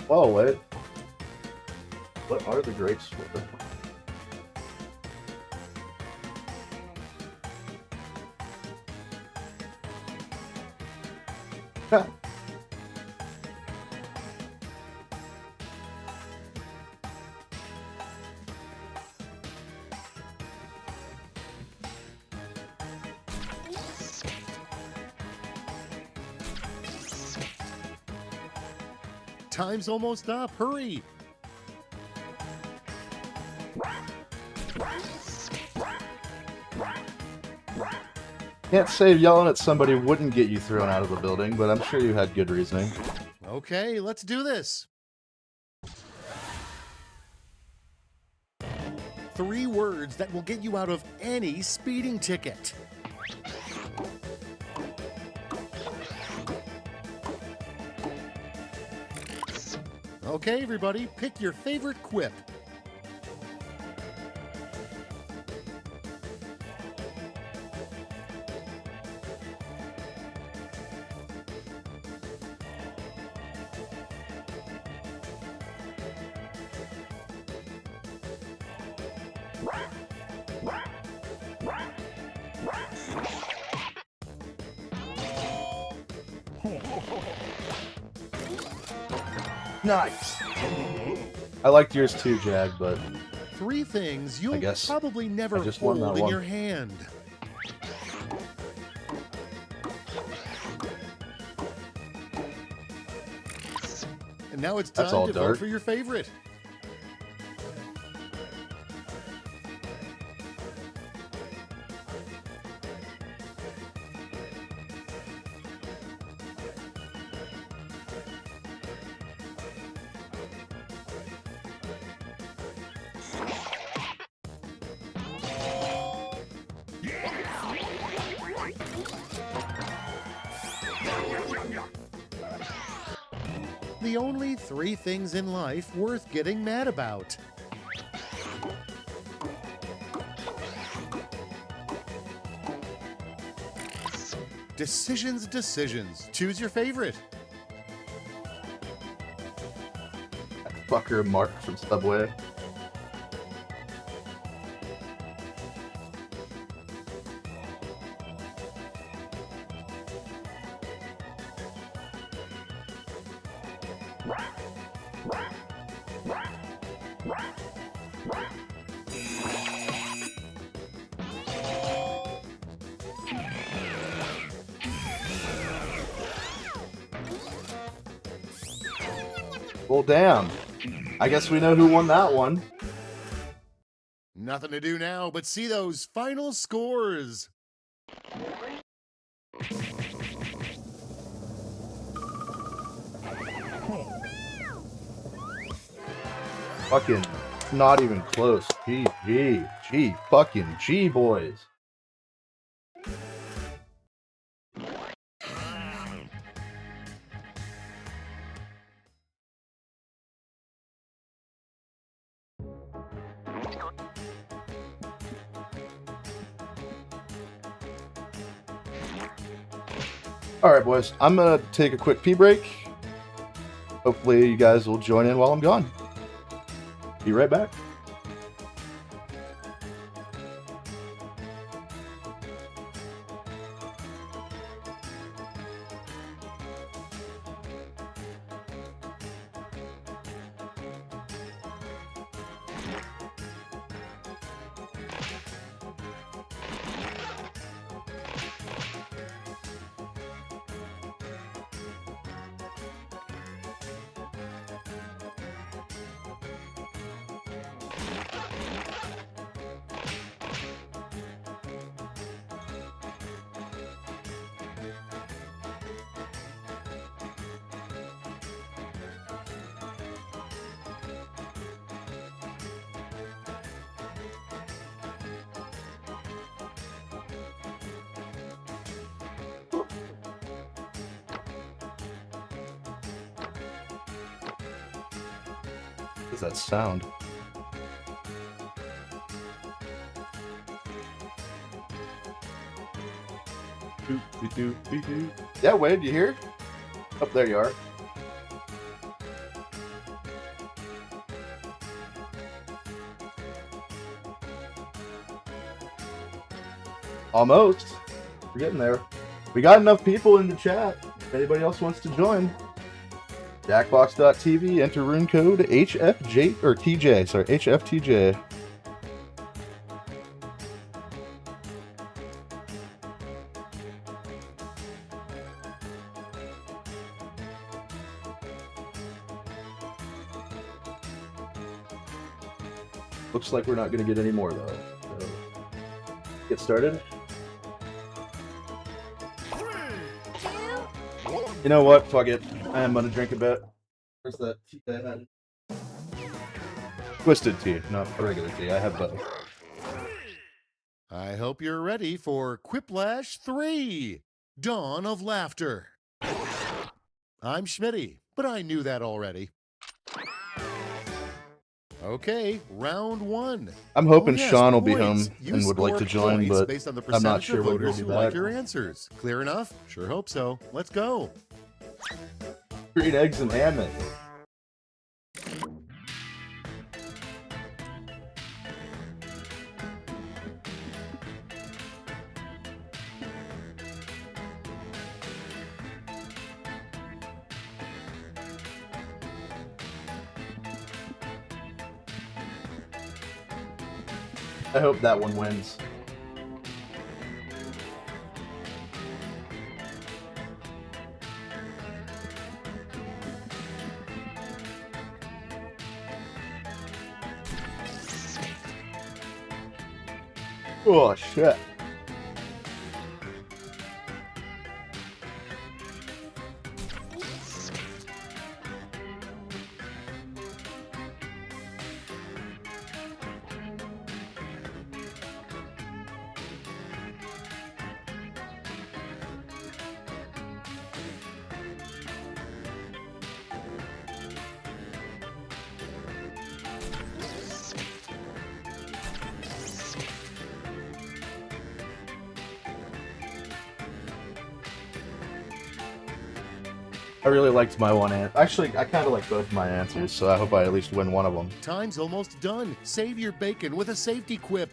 Whoa, wait. What are the grapes for? Time's almost up. Hurry. Can't say yelling at somebody wouldn't get you thrown out of the building, but I'm sure you had good reasoning. Okay, let's do this. 3 words that will get you out of any speeding ticket. Okay, everybody, pick your favorite quip. Nice. I liked yours too, Jag, but 3 things you'll guess probably never I just won hold that in one. your hand. And now it's That's time all to dirt. vote for your favorite. The only 3 things in life worth getting mad about. Decisions, decisions. Choose your favorite. Fucker Mark from Subway. Well, damn. I guess we know who won that one. Nothing to do now but see those final scores. Fucking not even close. G fucking G, boys. All right, boys. I'm gonna take a quick pee break. Hopefully, you guys will join in while I'm gone. Be right back. What does that sound? Yeah, Wade, you hear? Oh, there you are. Almost. We're getting there. We got enough people in the chat. If anybody else wants to join, Jackbox.tv, enter rune code HFJ or TJ. Sorry, HFTJ. Looks like we're not going to get any more though. So, get started. You know what? Fuck it. I am gonna drink a bit. Where's that tea I had? Twisted tea, not regular tea. I have both. I hope you're ready for Quiplash 3, Dawn of Laughter. I'm Schmitty, but I knew that already. Okay, round 1. I'm hoping yes, Sean will be points. home You and would like to score join, points but based on the I'm not percentage sure of when voters he'll who be like back. your answers. Clear enough? Sure hope so. Let's go. Green eggs and ham it. I hope that one wins. Oh shit. I really liked my one answer. Actually, I kind of like both my answers, so I hope I at least win one of them. Time's almost done. Save your bacon with a safety quip.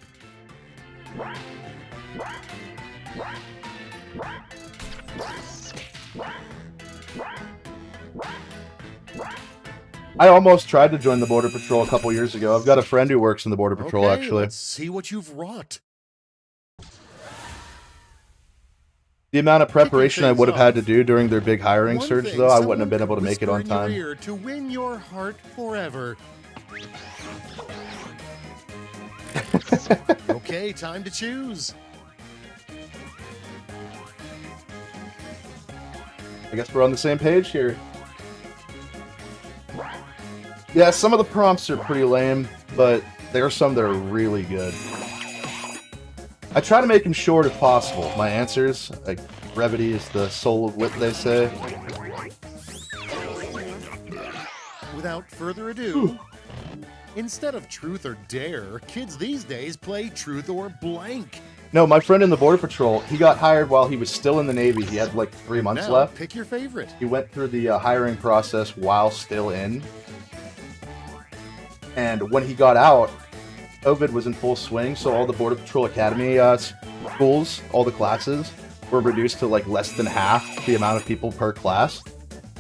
I almost tried to join the Border Patrol a couple years ago. I've got a friend who works in the Border Patrol, Okay, actually. Let's see what you've wrought. The amount of preparation I would have had to do during their big hiring surge, though, I wouldn't have been able to make it on time. Your ear to win your heart forever. Okay, time to choose. I guess we're on the same page here. Yeah, some of the prompts are pretty lame, but there are some that are really good. I try to make them short if possible. My answers, like, brevity is the soul of wit, they say. Without further ado, instead of truth or dare, kids these days play truth or blank. No, my friend in the Border Patrol, he got hired while he was still in the Navy. He had like 3 months left. Pick your favorite. He went through the hiring process while still in. And when he got out, COVID was in full swing, so all the Border Patrol Academy schools, all the classes, were reduced to like less than half the amount of people per class.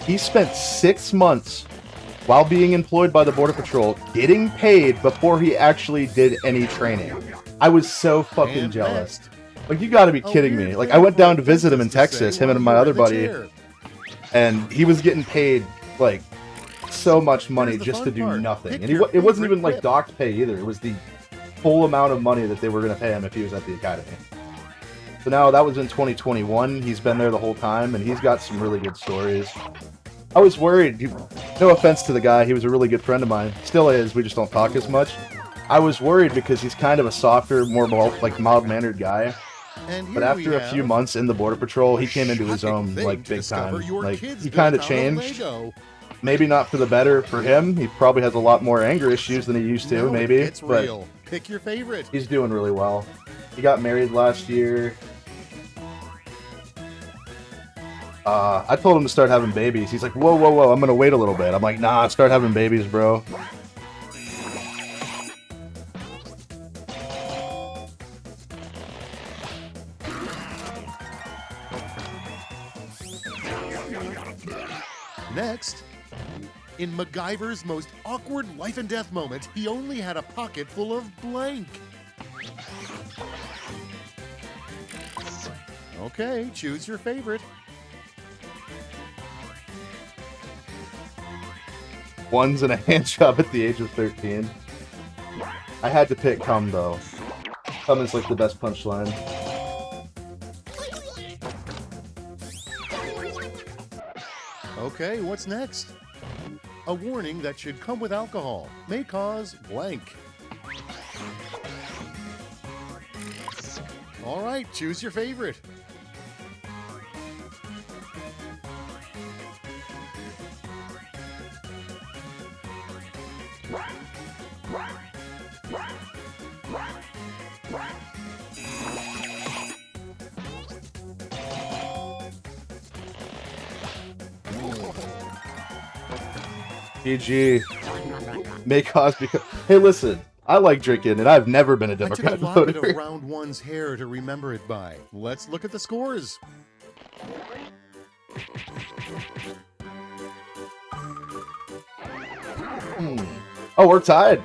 He spent 6 months while being employed by the Border Patrol getting paid before he actually did any training. I was so fucking jealous. Like, you gotta be kidding me. Like, I went down to visit him in Texas, him and my other buddy, and he was getting paid, like, so much money just to do nothing. And it wasn't even, like, docked pay either. It was the full amount of money that they were gonna pay him if he was at the academy. So now, that was in 2021. He's been there the whole time, and he's got some really good stories. I was worried. No offense to the guy. He was a really good friend of mine. Still is. We just don't talk as much. I was worried because he's kind of a softer, more mild-mannered guy. But after a few months in the Border Patrol, he came into his own, like, big time. Like, he kind of changed. Maybe not for the better for him. He probably has a lot more anger issues than he used to, maybe. It's real. Pick your favorite. He's doing really well. He got married last year. I told him to start having babies. He's like, whoa, whoa, whoa, I'm gonna wait a little bit. I'm like, nah, start having babies, bro. Next, in MacGyver's most awkward life and death moment, he only had a pocket full of blank. Okay, choose your favorite. One's in a hand job at the age of 13. I had to pick cum, though. Cum is like the best punchline. Okay, what's next? A warning that should come with alcohol may cause blank. All right, choose your favorite. GG. May cause because... Hey, listen. I like drinking, and I've never been a Democrat I took a voter. locket around one's hair to remember it by. Let's look at the scores. Oh, we're tied.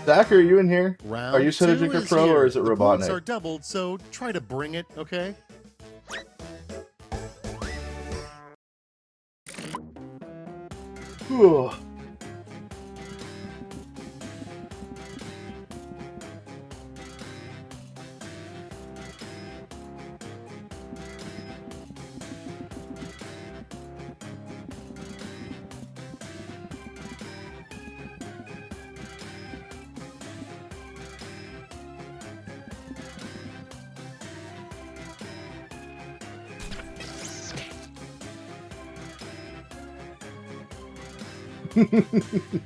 Zach, are you in here? Round are you Soda Drinker Pro here. or is it The points Robotnik? are doubled, so try to bring it, okay? Whew.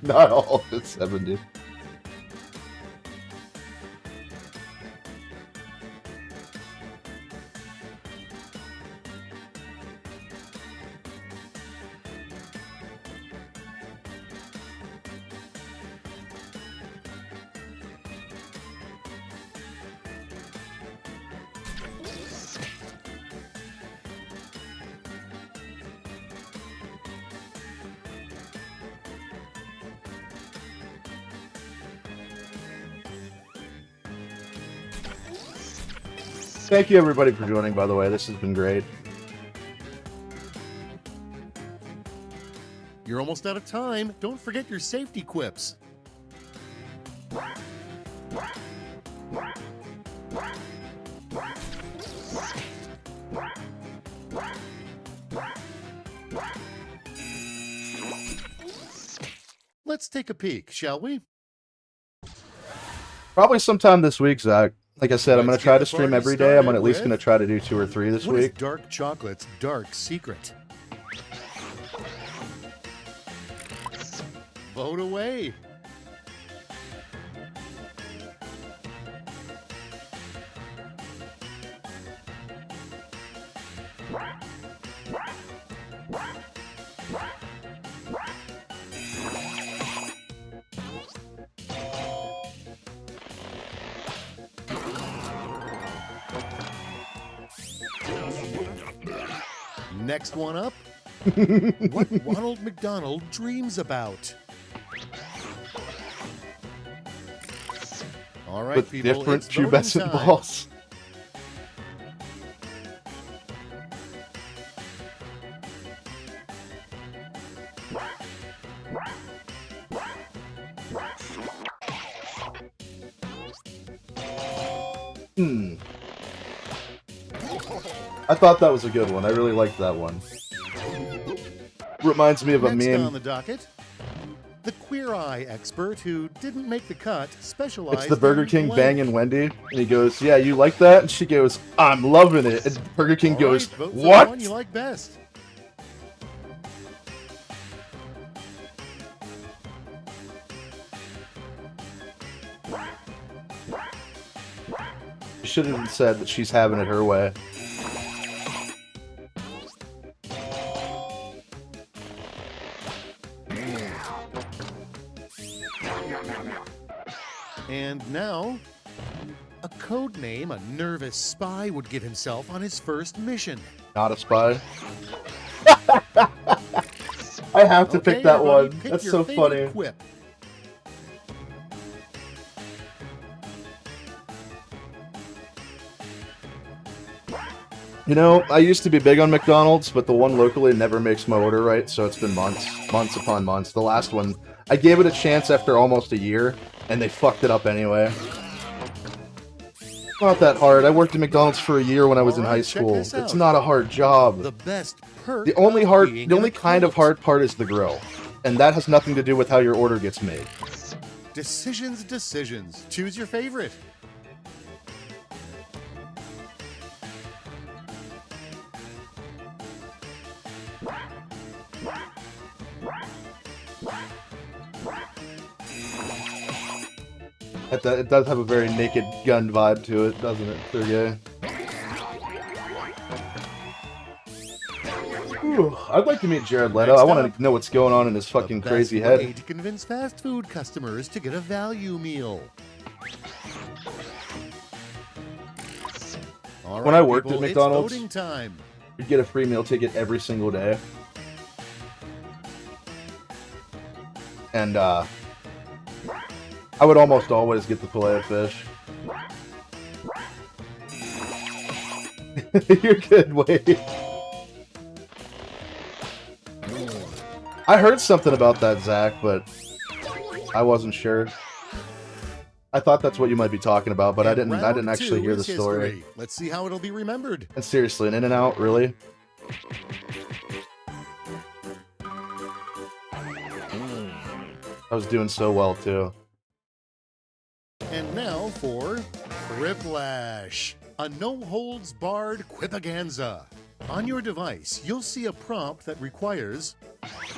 Not all of it's 70. Thank you, everybody, for joining, by the way. This has been great. You're almost out of time. Don't forget your safety quips. Let's take a peek, shall we? Probably sometime this week, Zach. Like I said, I'm going Let's to try get to the stream party every day. I'm started at least with- going to try to do 2 or 3 this What is week. dark chocolate's dark secret? Vote away. Next one up. What Ronald McDonald dreams about. All right, With people, different it's voting pubescent time. balls. I thought that was a good one. I really liked that one. Reminds me of a Next meme. on the docket, the Queer Eye expert who didn't make the cut specialized It's the Burger in King blank. banging Wendy, and he goes, "Yeah, you like that?" And she goes, "I'm loving it." And Burger King All goes, right, vote for the "What?" one you like best. You should have said that she's having it her way. And now, a code name a nervous spy would give himself on his first mission. Not a spy. I have to Okay, pick that everybody, one. pick That's your so favorite funny. Quip. You know, I used to be big on McDonald's, but the one locally never makes my order right, so it's been months upon months. The last one, I gave it a chance after almost a year, and they fucked it up anyway. Not that hard. I worked at McDonald's for a year when I was in Alright, high check school. this It's out. not a hard job. The best perk. The only of being in a kind of cult. hard part is the grill, and that has nothing to do with how your order gets made. Decisions. Choose your favorite. It does have a very Naked Gun vibe to it, doesn't it, Sergey? Ooh, I'd like to meet Jared Leto. Next I want up, to know what's going on in his fucking The crazy best way head. to convince fast food customers to get a value meal. All When I right, worked at people, it's McDonald's- voting time. You'd get a free meal ticket every single day. And, I would almost always get the fillet of fish. You're good, wait. I heard something about that, Zach, but I wasn't sure. I thought that's what you might be talking about, but I And didn't round actually two hear the is story. history. Let's see how it'll be remembered. And seriously, an In-N-Out, really? I was doing so well, too. And now for Quiplash, a no-holds-barred quipaganza. On your device, you'll see a prompt that requires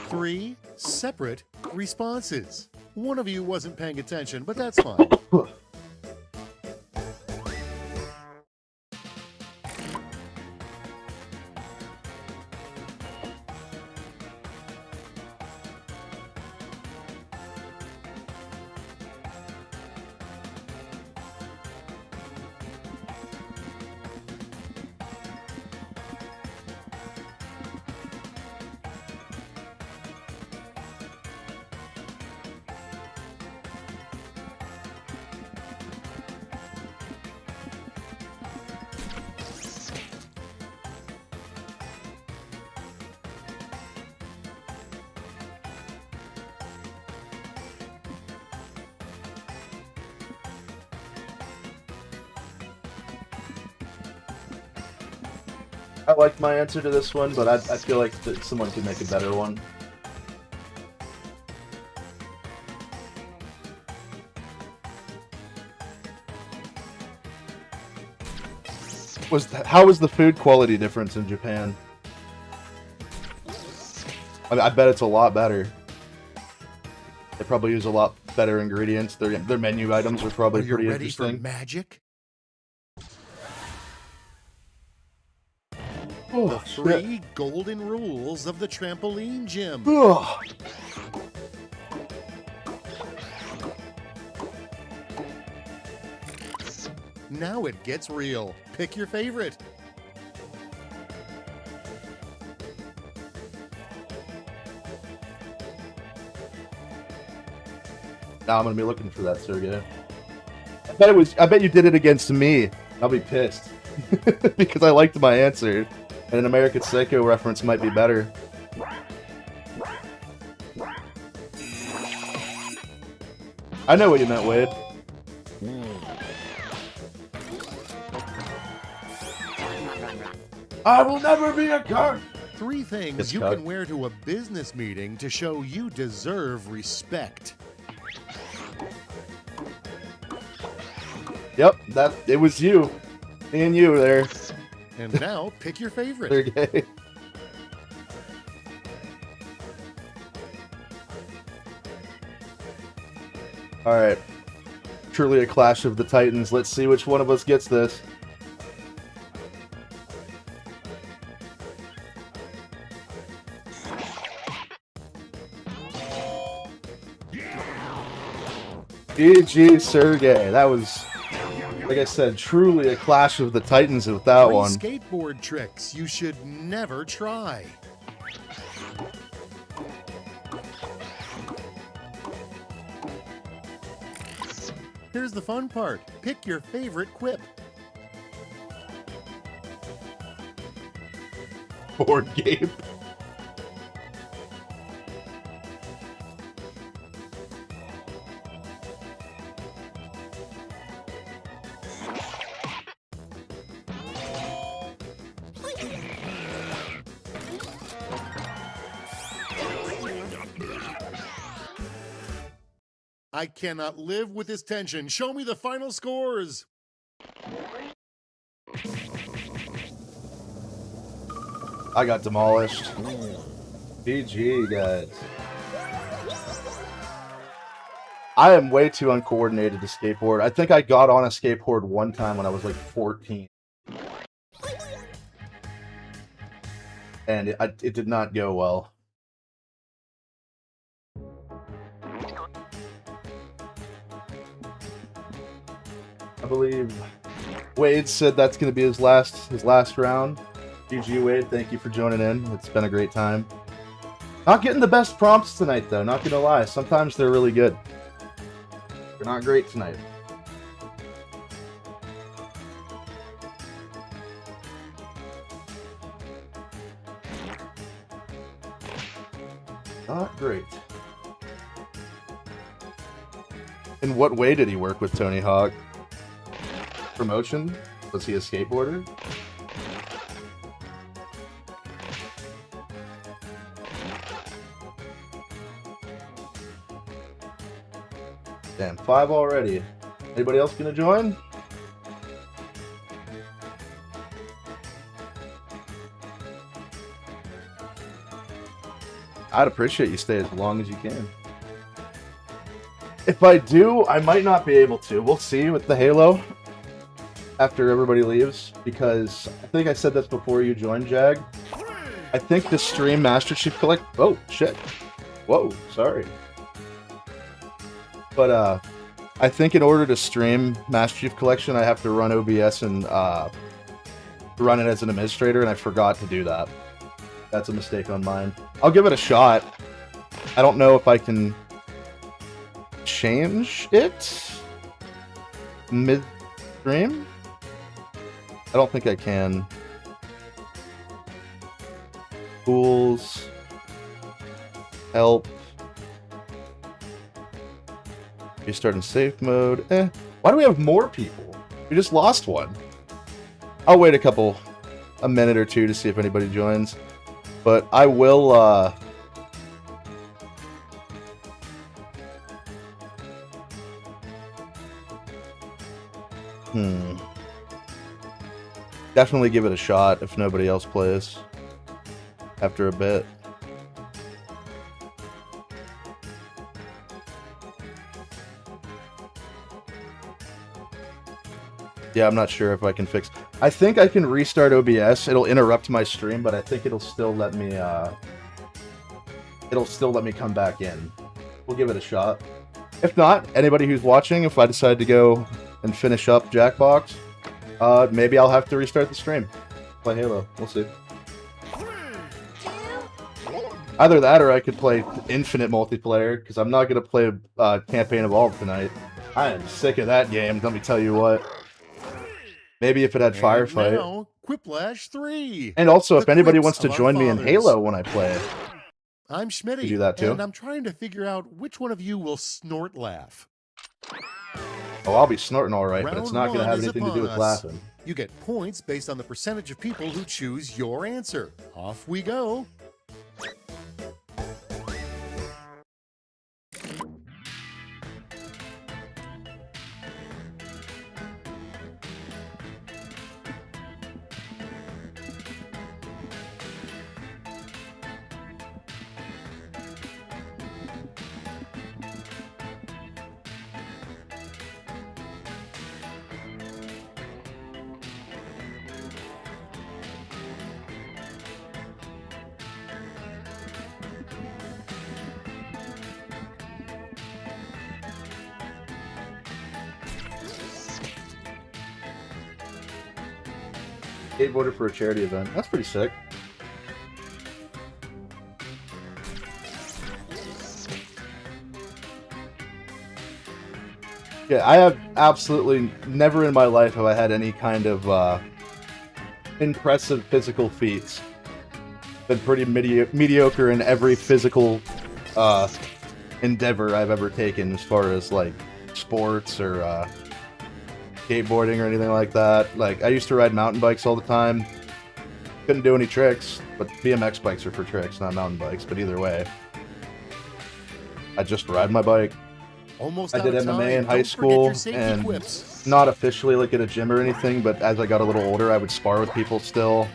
3 separate responses. One of you wasn't paying attention, but that's fine. I liked my answer to this one, but I feel like that someone could make a better one. How was the food quality difference in Japan? I bet it's a lot better. They probably use a lot better ingredients. Their menu items are probably pretty ready interesting. For magic? Oh, the 3 golden rules of the trampoline gym. Oh. Now it gets real. Pick your favorite. Now I'm gonna be looking for that, Sergey. I bet you did it against me. I'll be pissed because I liked my answer, and an American Psycho reference might be better. I know what you meant, Wade. I will never be a cunt. 3 things you can wear to a business meeting to show you deserve respect. Yep, it was you. Me and you there. And now, pick your favorite. Sergey. Alright. Truly a clash of the titans. Let's see which one of us gets this. GG, Sergey. That was, like I said, truly a clash of the titans with that 3 one. skateboard tricks you should never try. Here's the fun part. Pick your favorite quip. Board game. I cannot live with this tension. Show me the final scores. I got demolished. GG, guys. I am way too uncoordinated to skateboard. I think I got on a skateboard one time when I was like 14. And it did not go well. I believe Wade said that's going to be his last round. GG, Wade. Thank you for joining in. It's been a great time. Not getting the best prompts tonight, though. Not going to lie. Sometimes they're really good. They're not great tonight. Not great. In what way did he work with Tony Hawk? Promotion? Was he a skateboarder? Damn, 5 already. Anybody else gonna join? I'd appreciate you stay as long as you can. If I do, I might not be able to. We'll see with the Halo after everybody leaves, because I think I said this before you joined, Jag. I think the stream Master Chief Collect... Oh, shit. Whoa, sorry. But, I think in order to stream Master Chief Collection, I have to run OBS and, run it as an administrator, and I forgot to do that. That's a mistake on mine. I'll give it a shot. I don't know if I can change it mid-stream. I don't think I can. Tools. Help. You start in safe mode. Why do we have more people? We just lost one. I'll wait a couple a minute or two to see if anybody joins. But I will, definitely give it a shot if nobody else plays after a bit. Yeah, I'm not sure if I can fix... I think I can restart OBS. It'll interrupt my stream, but I think it'll still let me, come back in. We'll give it a shot. If not, anybody who's watching, if I decide to go and finish up Jackbox, maybe I'll have to restart the stream. Play Halo. We'll see. Either that or I could play infinite multiplayer, because I'm not going to play Campaign Evolved tonight. I am sick of that game, let me tell you what. Maybe if it had Firefight. Now, Quiplash 3. And also, if anybody wants to join me in Halo when I play it. I'm Schmitty, do that too? And I'm trying to figure out which one of you will snort laugh. Oh, I'll be snorting all right, but it's not going to have Round anything one to do is with upon us. laughing. You get points based on the percentage of people who choose your answer. Off we go. Skateboarder for a charity event. That's pretty sick. Yeah, I have absolutely never in my life have I had any kind of impressive physical feats. Been pretty mediocre in every physical endeavor I've ever taken as far as like sports or skateboarding or anything like that. Like, I used to ride mountain bikes all the time. Couldn't do any tricks, but BMX bikes are for tricks, not mountain bikes. But either way, I just ride my bike. Almost I did out of MMA in time. high Don't forget school, your safety and quips. not officially like at a gym or anything, but as I got a little older, I would spar with people still.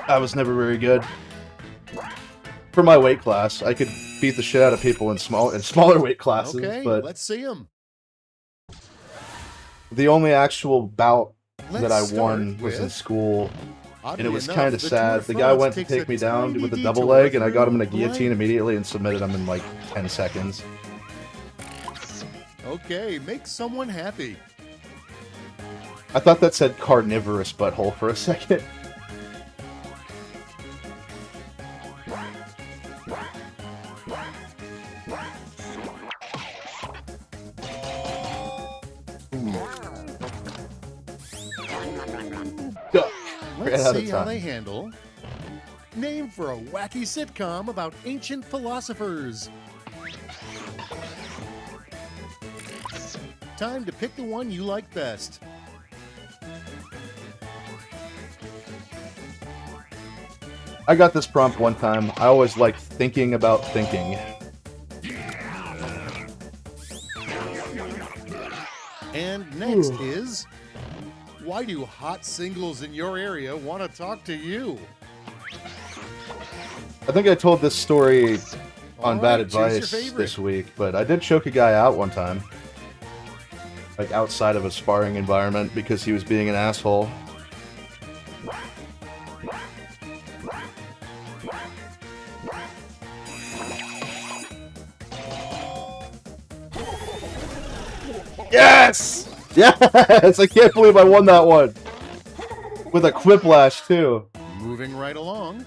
I was never very good. For my weight class, I could beat the shit out of people in smaller weight classes, Okay, but let's see them. the only actual bout that I Let's won start was in with- school, Oddly and it was enough, kind of the sad. Tour The de guy France went to takes take me down tiny with a double detour leg, and I got him in a through guillotine blank. immediately and submitted him in like 10 seconds. Okay, make someone happy. I thought that said carnivorous butthole for a second. Let's out of see how time. they handle. Name for a wacky sitcom about ancient philosophers. Time to pick the one you like best. I got this prompt one time. I always like thinking about thinking. And next is, why do hot singles in your area want to talk to you? I think I told this story on All Bad right, choose your Advice favorite. this week, but I did choke a guy out one time. Like outside of a sparring environment because he was being an asshole. Yes! Yes! I can't believe I won that one! With a Quiplash, too. Moving right along.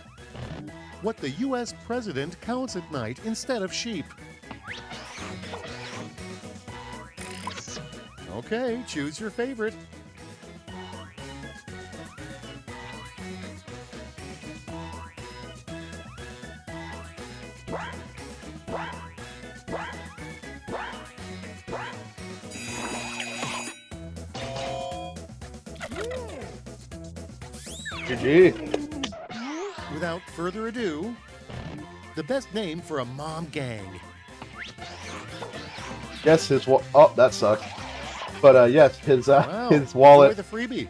What the U.S. president counts at night instead of sheep. Okay, choose your favorite. GG. Without further ado, the best name for a mom gang. Yes, oh, that sucked. But yes, his Wow. his wallet Enjoy the freebie.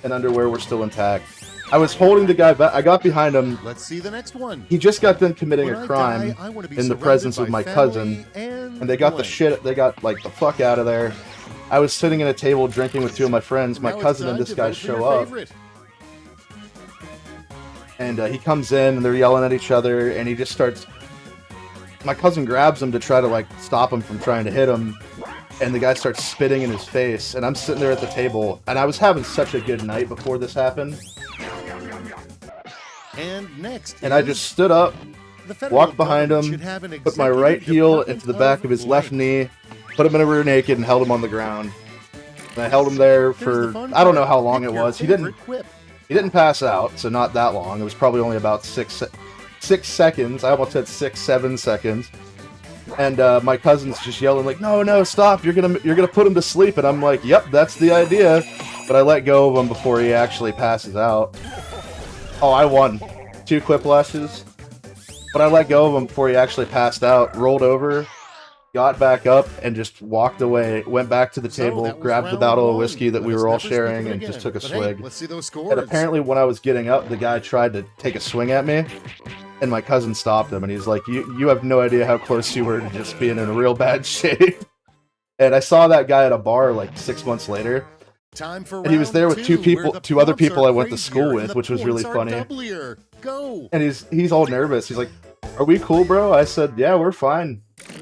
and underwear were still intact. I was holding the guy back. I got behind him. Let's see the next one. He just got done committing When a I crime die, I want to be in the surrounded presence by of my family cousin, and they got the blank. shit. They got like the fuck out of there. I was sitting at a table drinking with two of my friends. My Now it's cousin and time this to guy vote for your show up, favorite. and he comes in, and they're yelling at each other, and he just starts. My cousin grabs him to try to like stop him from trying to hit him, and the guy starts spitting in his face, and I'm sitting there at the table, and I was having such a good night before this happened. And next, And I just stood up, walked behind him, put my right heel into the back of his left knee, put him in a rear naked, and held him on the ground. And I held him there for I don't know how long it was. He didn't pass out, so not that long. It was probably only about 6 seconds. I almost said 6-7 seconds. And my cousin's just yelling like, "No, stop! You're gonna put him to sleep." And I'm like, "Yep, that's the idea." But I let go of him before he actually passes out. Oh, I won 2 Quiplashes. But I let go of him before he actually passed out, rolled over, got back up, and just walked away, went back to the table, grabbed the bottle of whiskey that we were all sharing, and just took a swig. Let's see those scores. And apparently when I was getting up, the guy tried to take a swing at me, and my cousin stopped him, and he's like, you have no idea how close you were to just being in a real bad shape. And I saw that guy at a bar like 6 months later. And he was there with two other people I went to school with, which was really funny. Go. And he's all nervous. He's like, "Are we cool, bro?" I said, "Yeah, we're fine,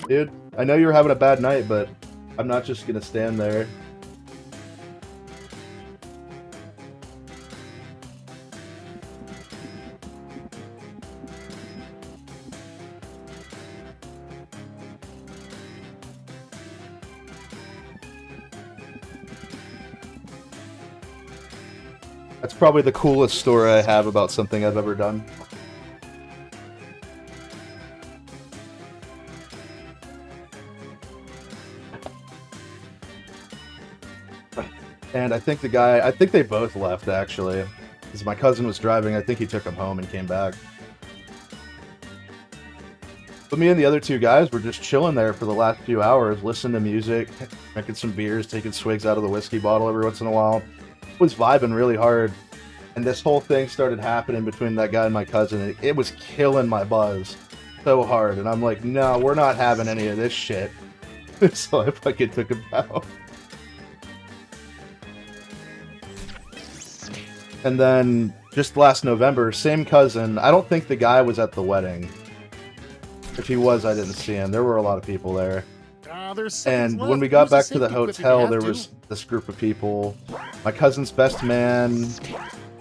dude. I know you were having a bad night, but I'm not just gonna stand there." That's probably the coolest story I have about something I've ever done. And I think they both left actually. Because my cousin was driving, I think he took him home and came back. But me and the other 2 guys were just chilling there for the last few hours, listening to music, drinking some beers, taking swigs out of the whiskey bottle every once in a while. Was vibing really hard, and this whole thing started happening between that guy and my cousin, and it was killing my buzz so hard, and I'm like, no, we're not having any of this shit. So I fucking took him out. And then just last November, same cousin, I don't think the guy was at the wedding. If he was, I didn't see him. There were a lot of people there. And when we got back to the hotel, there was this group of people. My cousin's best man,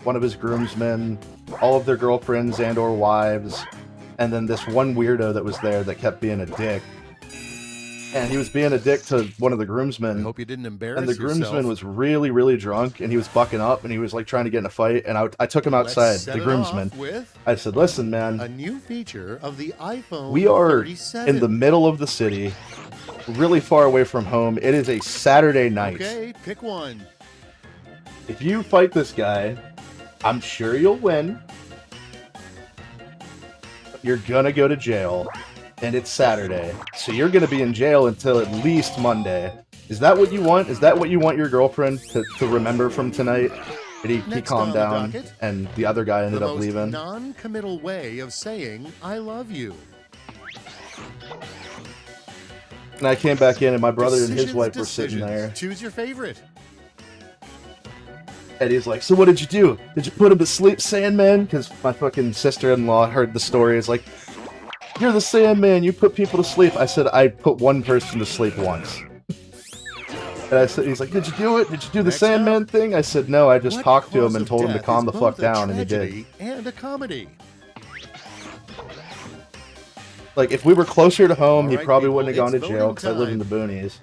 one of his groomsmen, all of their girlfriends and or wives, and then this one weirdo that was there that kept being a dick. And he was being a dick to one of the groomsmen. I hope you didn't embarrass And the groomsman was really, really drunk, and he was bucking up, and he was like trying to get in a fight, and I took him outside, the groomsman. I said, "Listen, man, a new feature of the iPhone we are 37. in the middle of the city, really far away from home. It is a Saturday night. Okay, pick one. If you fight this guy, I'm sure you'll win. You're gonna go to jail, and it's Saturday, so you're gonna be in jail until at least Monday. Is that what you want? Is that what you want your girlfriend to remember from tonight?" And he calmed down, and the other guy ended up leaving. The most non-committal way of saying "I love you." And I came back in, and my brother and his wife were sitting there. Choose your favorite. And he's like, "So what did you do? Did you put him to sleep, Sandman?" Because my fucking sister-in-law heard the story. It's like, "You're the Sandman. You put people to sleep." I said, "I put one person to sleep once." And I said, he's like, "Did you do it? Did you do the Sandman thing?" I said, "No, I just talked to him and told him to calm the fuck down," and he did. And a comedy. Like, if we were closer to home, he probably wouldn't have gone to jail because I live in the boonies.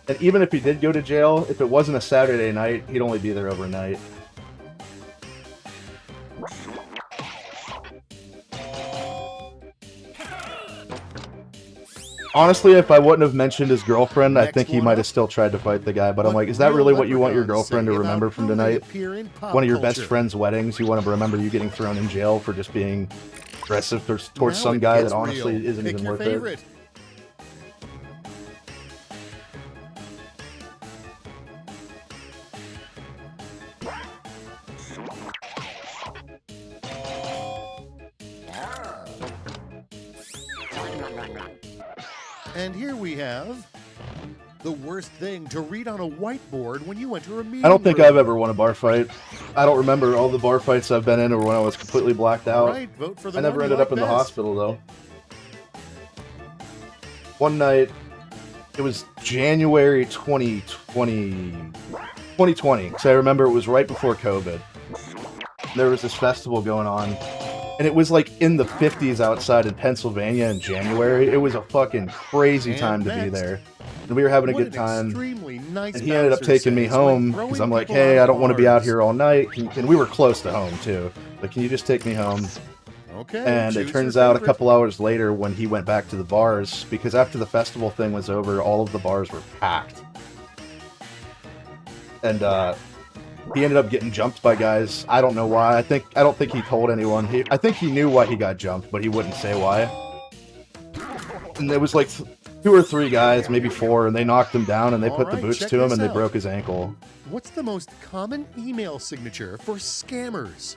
And even if he did go to jail, if it wasn't a Saturday night, he'd only be there overnight. Honestly, if I wouldn't have mentioned his girlfriend, I Next think he one might up. have still tried to fight the guy. But I'm What like, is that real really what you want your leprechauns girlfriend to say remember about from how they tonight? appear in pop One of your best culture? friend's weddings, you want to remember you getting thrown in jail for just being aggressive towards Now some it guy gets that honestly real. isn't Pick even your worth favorite. it. And here we have the worst thing to read on a whiteboard when you enter a meeting I don't think room. I've ever won a bar fight. I don't remember all the bar fights I've been in or when I was completely blacked out. Right, vote for the I never one you ended like up in the best. hospital, though. One night, it was January 2020, because I remember it was right before COVID. There was this festival going on, and it was like in the 50s outside in Pennsylvania in January. It was a fucking crazy time to be next, there. And we were having a what good an time. extremely nice And he ended up bouncer taking me says when home throwing because I'm like, people hey, out I don't want to be out bars. here all night. And we were close to home, too. But can you just take me home? Okay, And it choose turns your out a favorite. couple hours later when he went back to the bars, because after the festival thing was over, all of the bars were packed. And he ended up getting jumped by guys. I don't know why. I don't think he told anyone. I think he knew why he got jumped, but he wouldn't say why. And there was like 2 or 3 guys, maybe 4, and they knocked him down and they All put the right, boots check to him this and they out. broke his ankle. What's the most common email signature for scammers?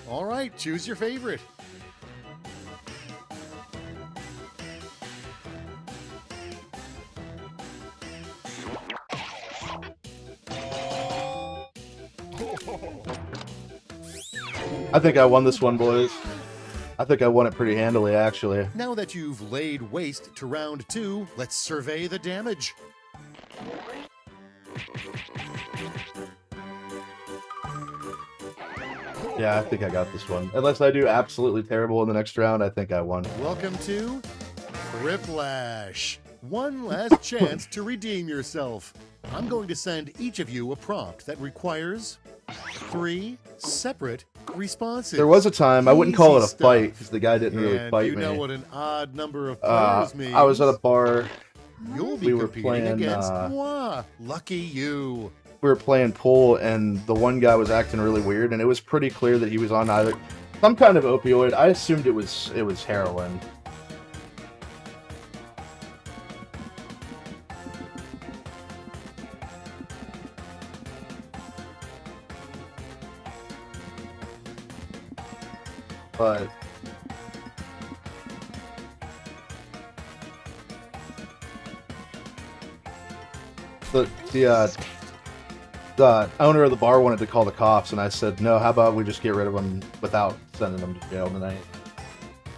All right, choose your favorite. I think I won this one, boys. I think I won it pretty handily, actually. Now that you've laid waste to round 2, let's survey the damage. Yeah, I think I got this one. Unless I do absolutely terrible in the next round, I think I won. Welcome to Quiplash. One last chance to redeem yourself. I'm going to send each of you a prompt that requires 3 separate responses. There was a time, I wouldn't call it a Easy fight, stuff. because the guy didn't really And fight you know me. what an odd number of players means. I was at a bar, You'll be we were competing playing, against moi. Lucky you. we were playing pool, and the one guy was acting really weird, and it was pretty clear that he was on either some kind of opioid. I assumed it was heroin. But the owner of the bar wanted to call the cops, and I said, no, how about we just get rid of him without sending him to jail tonight?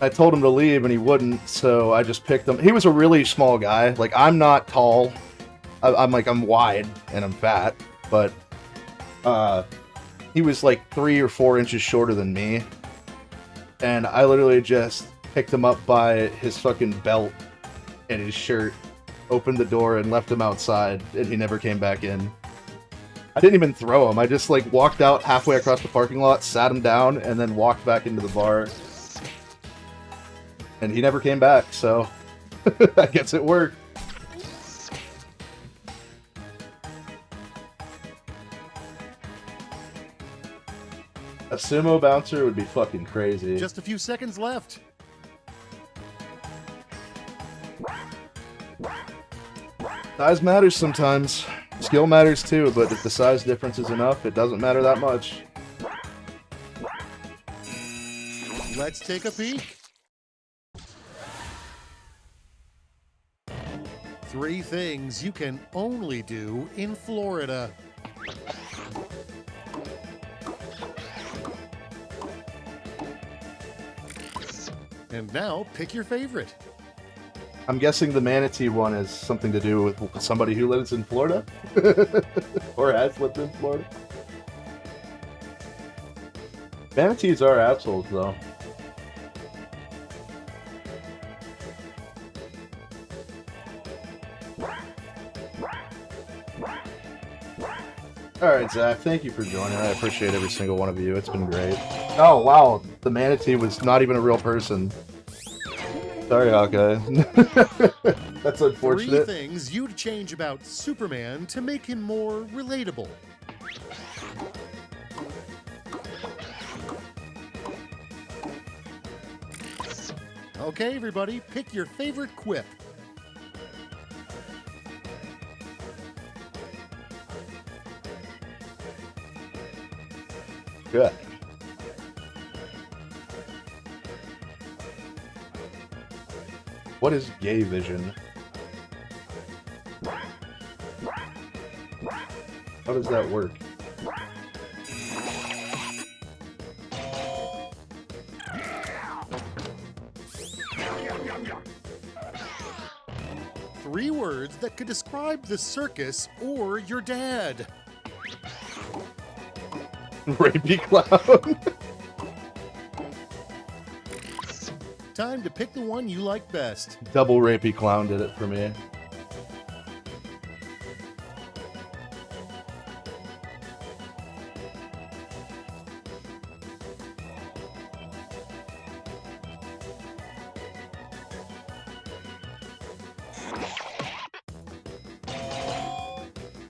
I told him to leave, and he wouldn't, so I just picked him. He was a really small guy. Like, I'm not tall. I'm wide, and I'm fat, but he was like 3 or 4 inches shorter than me, and I literally just picked him up by his fucking belt and his shirt, opened the door, and left him outside, and he never came back in. I didn't even throw him. I just like walked out halfway across the parking lot, sat him down, and then walked back into the bar. And he never came back, so I guess it worked. A sumo bouncer would be fucking crazy. Just a few seconds left. Size matters sometimes. Skill matters too, but if the size difference is enough, it doesn't matter that much. Let's take a peek. 3 things you can only do in Florida. And now, pick your favorite. I'm guessing the manatee one has something to do with somebody who lives in Florida? Or has lived in Florida? Manatees are assholes, though. Alright, Zach, thank you for joining. I appreciate every single one of you. It's been great. Oh, wow. the manatee was not even a real person. Sorry, Hawkeye. That's unfortunate. 3 things you'd change about Superman to make him more relatable. Okay, everybody, pick your favorite quip. Good. What is gay vision? How does that work? Three words that could describe the circus or your dad. Rapey clown. Time to pick the one you like best. Double rapey clown did it for me.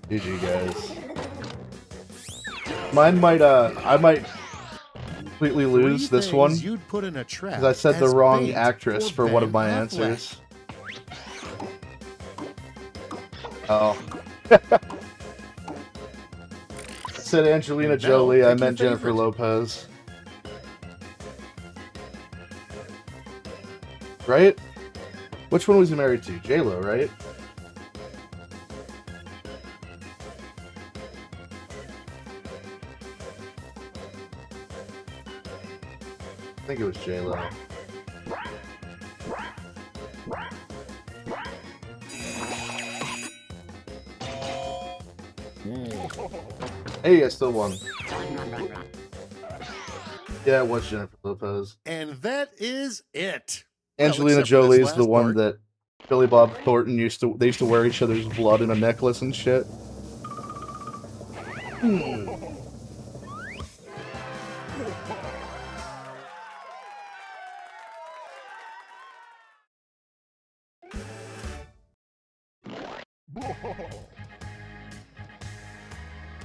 GG, guys. Mine might, I might completely lose this one you'd put in a trap because I said the as wrong bait actress for Ben one of my Affleck. answers. Oh. I said Angelina Jolie, I pick your meant Jennifer favorite. Lopez. Right? Which one was he married to? J-Lo, right? I think it was J-Lo. Hey, I still won. Yeah, it was Jennifer Lopez. And that is it. Angelina except for this Jolie is the last one part. that Billy Bob Thornton used to wear each other's blood in a necklace and shit.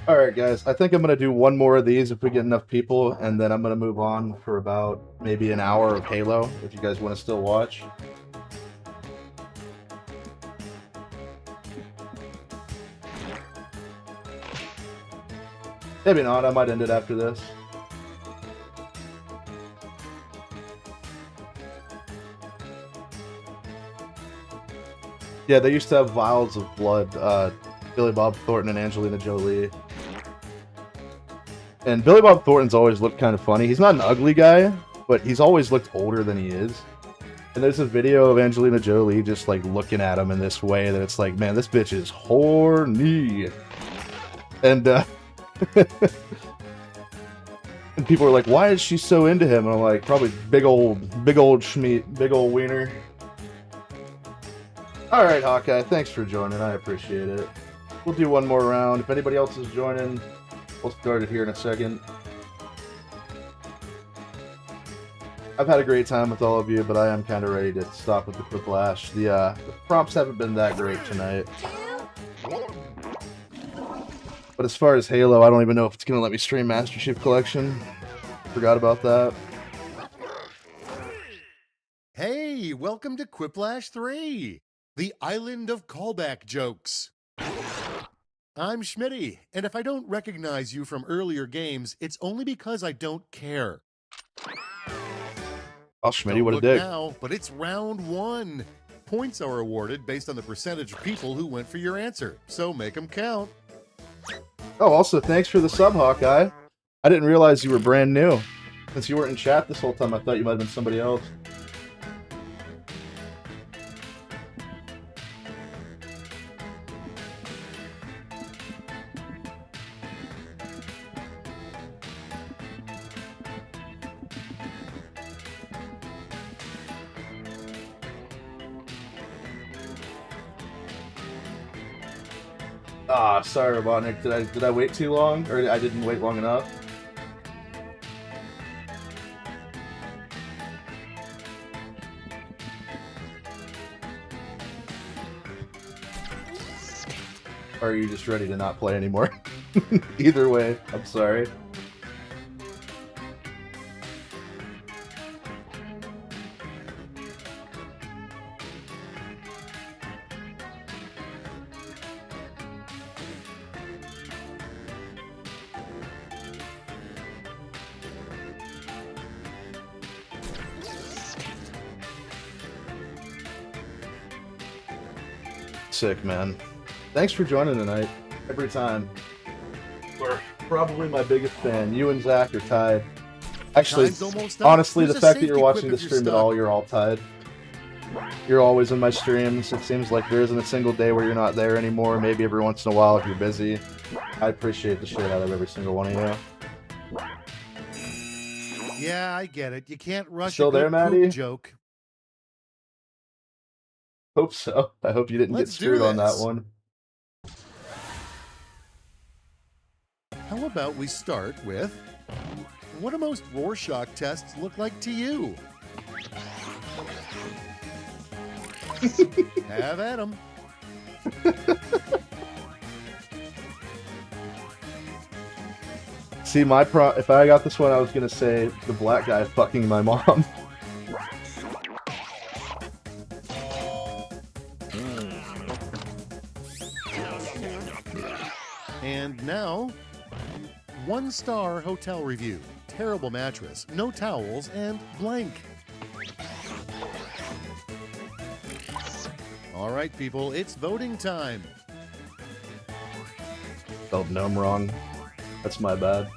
Alright guys, I think I'm going to do one more of these if we get enough people, and then I'm going to move on for about maybe an hour of Halo, if you guys want to still watch. Maybe not, I might end it after this. Yeah, they used to have vials of blood, Billy Bob Thornton and Angelina Jolie. And Billy Bob Thornton's always looked kind of funny. He's not an ugly guy, but he's always looked older than he is. And there's a video of Angelina Jolie just like looking at him in this way that it's like, man, this bitch is horny. And and people are like, why is she so into him? And I'm like, probably big old schmeat, big old wiener. Alright, Hawkeye, thanks for joining. I appreciate it. We'll do one more round. If anybody else is joining, we'll start it here in a second. I've had a great time with all of you, but I am kind of ready to stop with the Quiplash. The prompts haven't been that great tonight. But as far as Halo, I don't even know if it's going to let me stream Master Chief Collection. Forgot about that. Hey, welcome to Quiplash 3, the island of callback jokes. I'm Schmitty, and if I don't recognize you from earlier games, it's only because I don't care. Oh, Schmitty, Don't what a look dick. now, but it's round 1. Points are awarded based on the percentage of people who went for your answer, so make them count. Oh, also, thanks for the sub, Hawkeye. I didn't realize you were brand new. Since you weren't in chat this whole time, I thought you might have been somebody else. Ah, sorry, Robotnik. Did I wait too long, or I didn't wait long enough? Or are you just ready to not play anymore? Either way, I'm sorry. Sick, man. Thanks for joining tonight. Every time. We're probably my biggest fan. You and Zach are tied. Actually, honestly, the fact that you're watching the stream at all, you're all tied. You're always in my streams. It seems like there isn't a single day where you're not there anymore. Maybe every once in a while if you're busy. I appreciate the shit out of every single one of you. Yeah, I get it. You can't rush Still a good there, Maddie? poop joke. Hope so. I hope you didn't get screwed on that one. How about we start with, what do most Rorschach tests look like to you? Have at 'em. See, if I got this one, I was gonna say the black guy fucking my mom. And now, 1-star hotel review. Terrible mattress, no towels, and blank. All right, people, it's voting time. Spelled gnome wrong. That's my bad.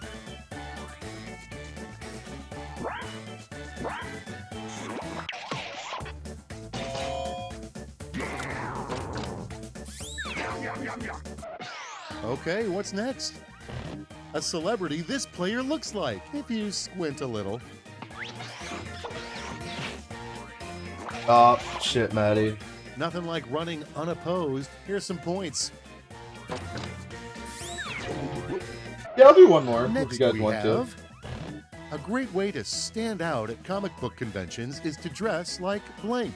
Okay, what's next? A celebrity this player looks like, if you squint a little. Oh, shit, Maddie. Nothing like running unopposed. Here's some points. Yeah, I'll do one more Next if you guys we want to. have, a great way to stand out at comic book conventions is to dress like blank.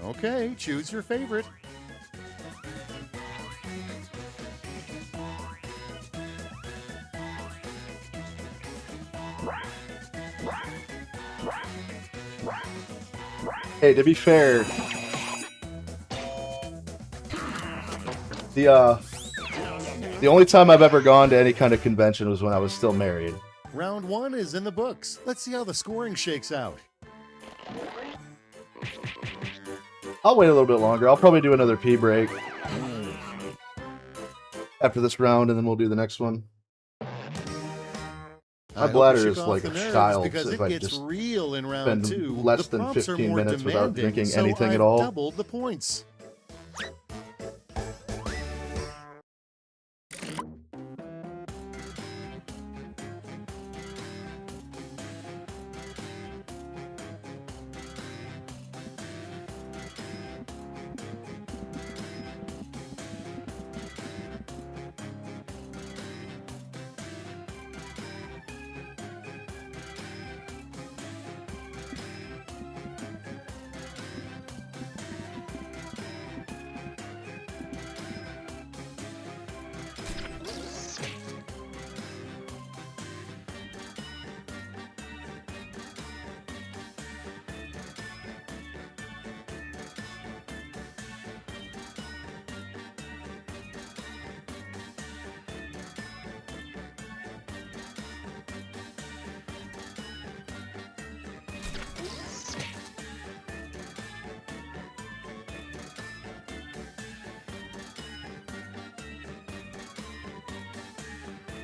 Okay, choose your favorite. Hey, to be fair, the only time I've ever gone to any kind of convention was when I was still married. Round 1 is in the books. Let's see how the scoring shakes out. I'll wait a little bit longer. I'll probably do another pee break after this round, and then we'll do the next one. My bladder is like a child if I just real in spend round 2. less than 15 minutes without drinking anything at all. Doubled the points.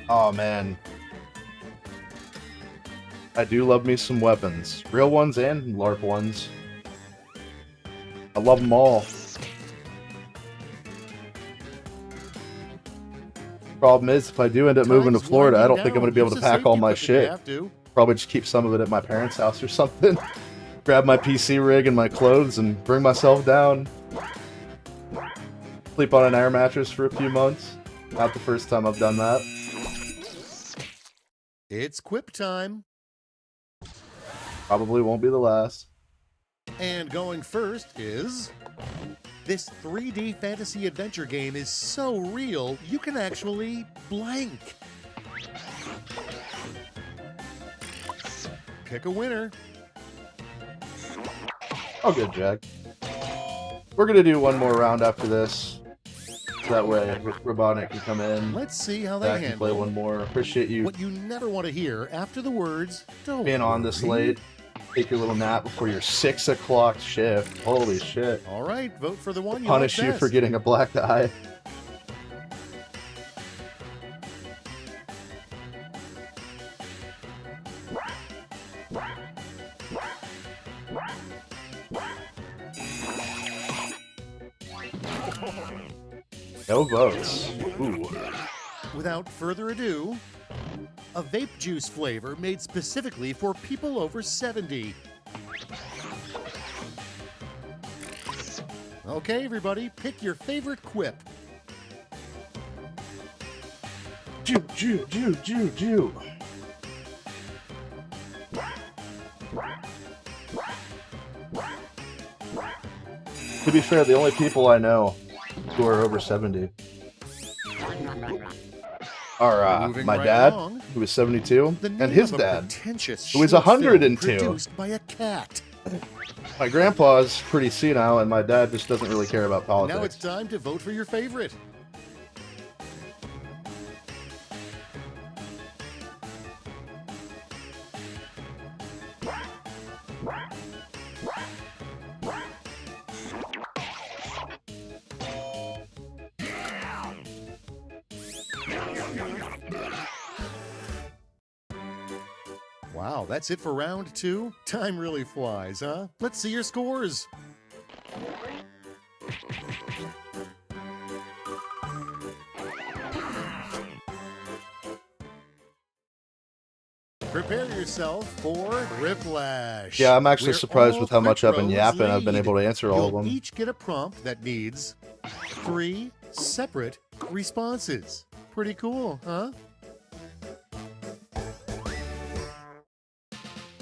Oh man, I do love me some weapons, real ones and LARP ones. I love them all. Problem is, if I do end up moving to Florida, I don't think I'm going to be able to pack all my shit. Probably just keep some of it at my parents' house or something. Grab my PC rig and my clothes and bring myself down. Sleep on an air mattress for a few months. Not the first time I've done that. It's quip time. Probably won't be the last. And going first is This 3D fantasy adventure game is so real, you can actually blank. Pick a winner. Oh, good, Jack. We're gonna do one more round after this. That way, Robotnik can come in. Let's see how they Jack can handle play one more. Appreciate you what you never want to hear after the words, don't being on this worry. late. Take your little nap before your 6 o'clock shift. Holy shit. All right, vote for the one you Punish like you best. for getting a black eye. No votes. Ooh. Without further ado, a vape juice flavor made specifically for people over 70. Okay, everybody, pick your favorite quip. Jew, Jew, Jew, Jew, Jew. To be fair, the only people I know who are over 70 are Moving my right dad, along, who is 72, the and name his of a dad, pretentious who is short film 102. produced by a cat. My grandpa's pretty senile, and my dad just doesn't really care about politics. Now it's time to vote for your favorite. Wow, that's it for round 2? Time really flies, huh? Let's see your scores. Prepare yourself for Quiplash. Yeah, I'm actually where surprised all with how much I've been quick yapping. rows I've been able to answer all You'll of them. each get a prompt that needs 3 separate responses. Pretty cool, huh?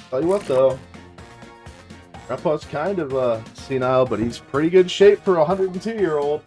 Tell you what, though. Grandpa's kind of senile, but he's pretty good shape for a 102-year-old.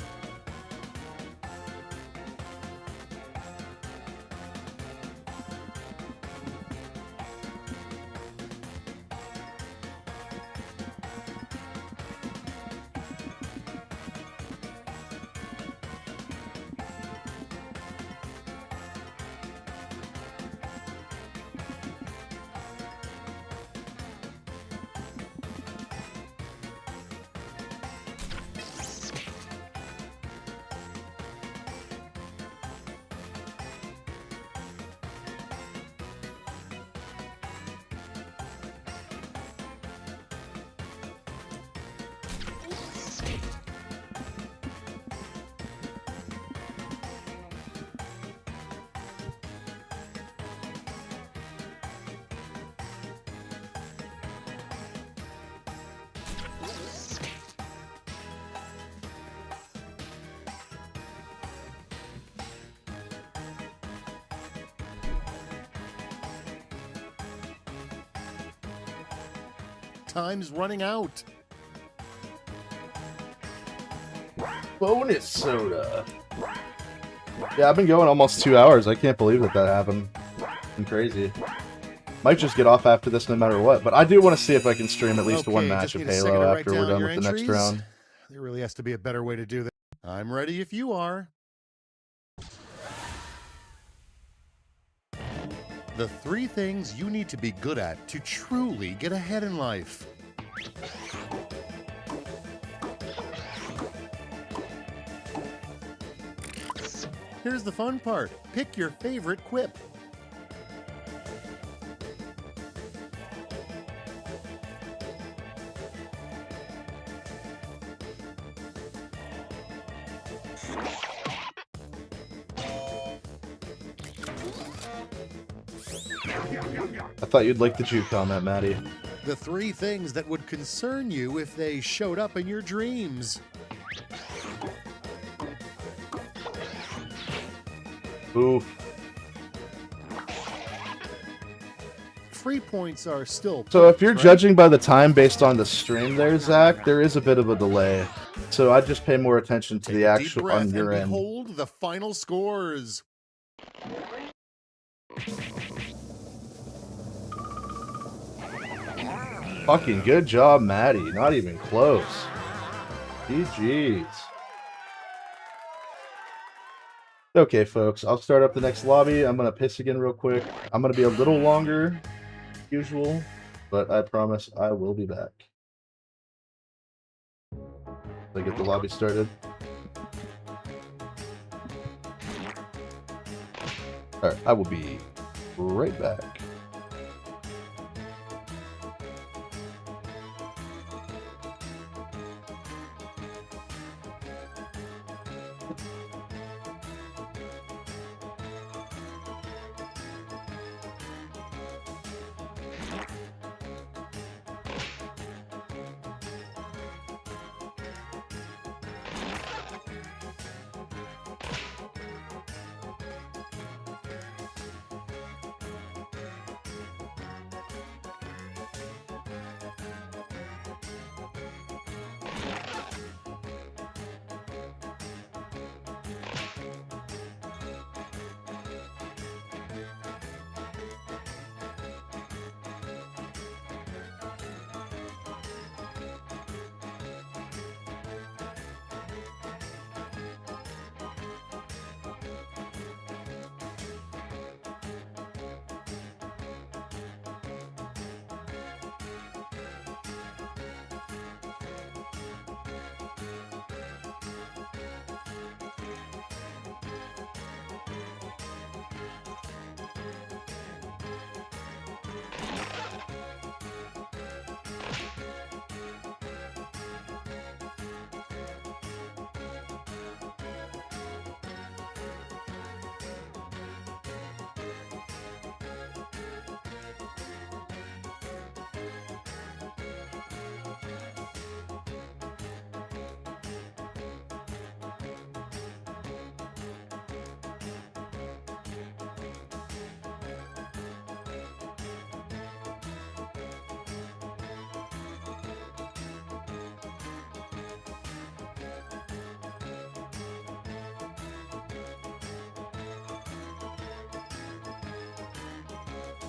Time's running out. Bonus soda. Yeah, I've been going almost 2 hours. I can't believe that happened. I'm crazy. Might just get off after this no matter what, but I do want to see if I can stream at least one match of Halo after we're done with the next round. There really has to be a better way to do that. I'm ready if you are. The 3 things you need to be good at to truly get ahead in life. Here's the fun part. Pick your favorite quip. I thought you'd like the Jew comment, Maddie. The 3 things that would concern you if they showed up in your dreams. Oof. 3 points are still So points, if you're right? judging by the time based on the stream there, Zach, there is a bit of a delay. So I'd just pay more attention to Take the a deep actual breath on your and end. behold the final scores. Fucking good job, Maddie. Not even close. GG's. Okay, folks, I'll start up the next lobby. I'm going to piss again real quick. I'm going to be a little longer than usual, but I promise I will be back. Let's get the lobby started. Alright, I will be right back.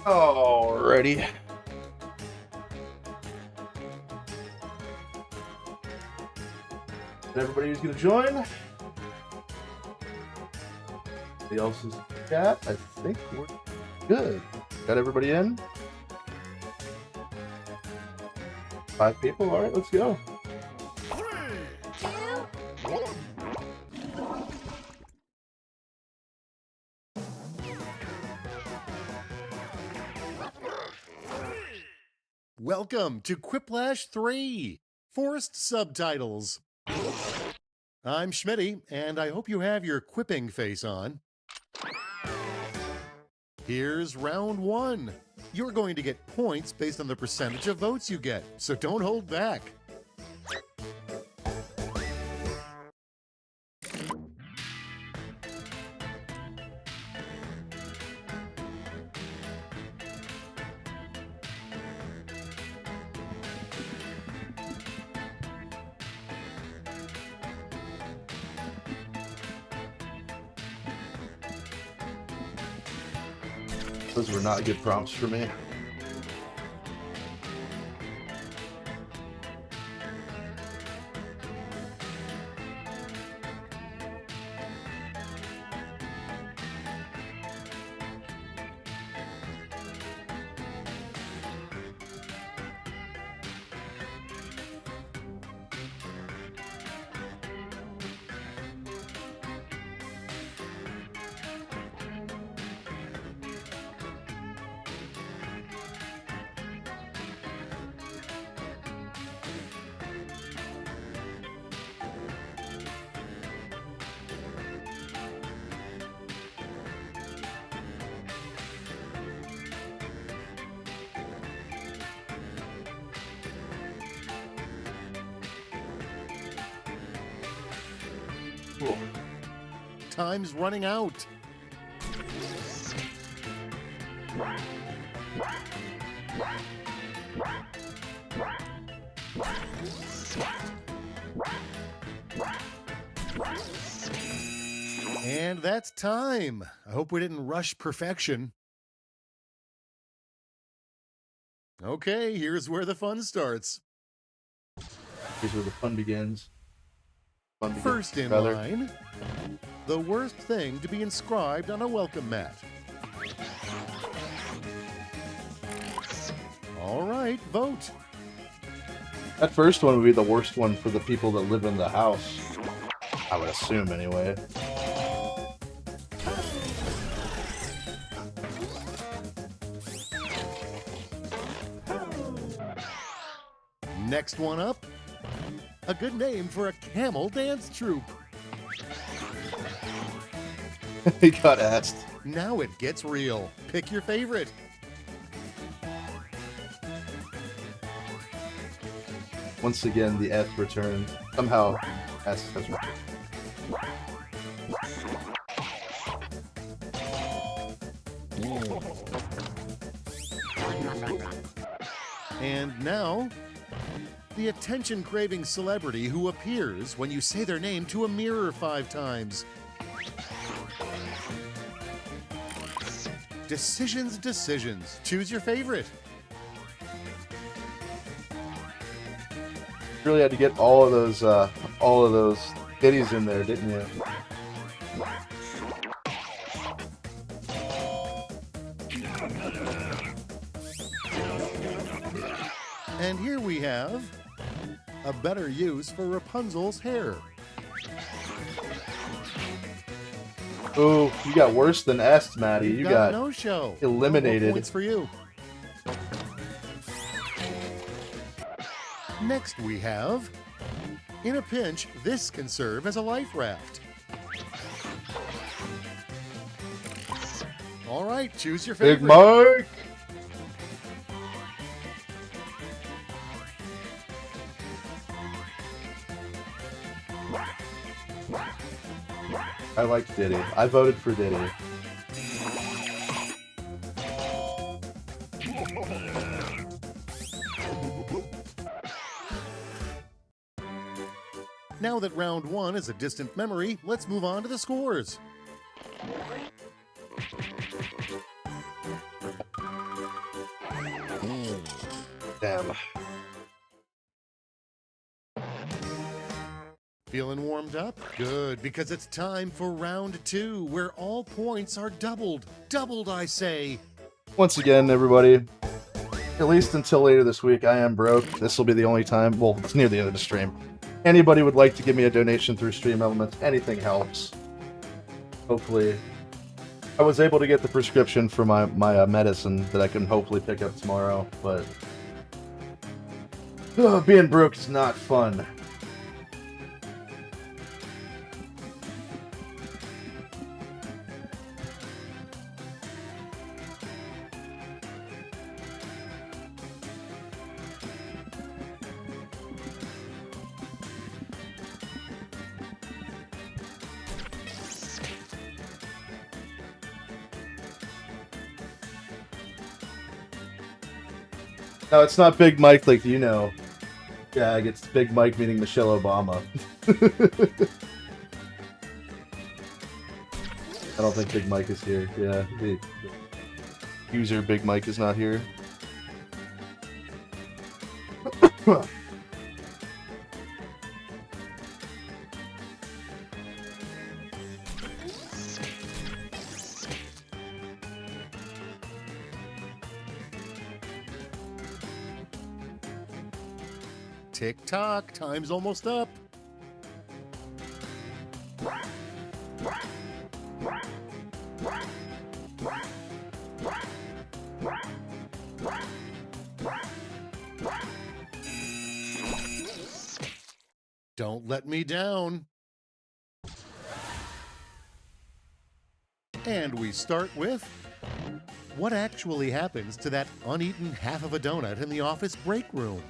Alrighty. Everybody who's going to join. Anybody else's chat? I think we're good. Got everybody in? 5 people? Alright, let's go. Welcome to Quiplash 3, Forced Subtitles. I'm Schmitty, and I hope you have your quipping face on. Here's round 1. You're going to get points based on the percentage of votes you get, so don't hold back. Those were not good prompts for me. Cool. Time's running out. And that's time. I hope we didn't rush perfection. Okay, here's where the fun starts. Here's where the fun begins. First in line, the worst thing to be inscribed on a welcome mat. All right, vote. That first one would be the worst one for the people that live in the house. I would assume, anyway. Next one up, a good name for a camel dance troupe. He got asked. Now it gets real. Pick your favorite. Once again, the S returned. Somehow, S has returned. And now, the attention-craving celebrity who appears when you say their name to a mirror 5 times. Decisions, decisions. Choose your favorite. You really had to get all of those ditties in there, didn't you? And here we have a better use for Rapunzel's hair. Ooh, you got worse than S, Maddie. You got no show. eliminated. No points for you. Next we have, in a pinch, this can serve as a life raft. All right, choose your favorite. Big Mike! I like Diddy. I voted for Diddy. Now that round 1 is a distant memory, let's move on to the scores. Damn. Feeling warmed up? Good, because it's time for round 2, where all points are doubled. Doubled, I say. Once again, everybody, at least until later this week, I am broke. This will be the only time, well, it's near the end of the stream. Anybody would like to give me a donation through Stream Elements, anything helps. Hopefully, I was able to get the prescription for my medicine that I can hopefully pick up tomorrow, but being broke is not fun. No, it's not Big Mike like you know. Yeah, it's Big Mike meaning Michelle Obama. I don't think Big Mike is here. Yeah, the user Big Mike is not here. Tick-tock, time's almost up. Don't let me down. And we start with, what actually happens to that uneaten half of a donut in the office break room?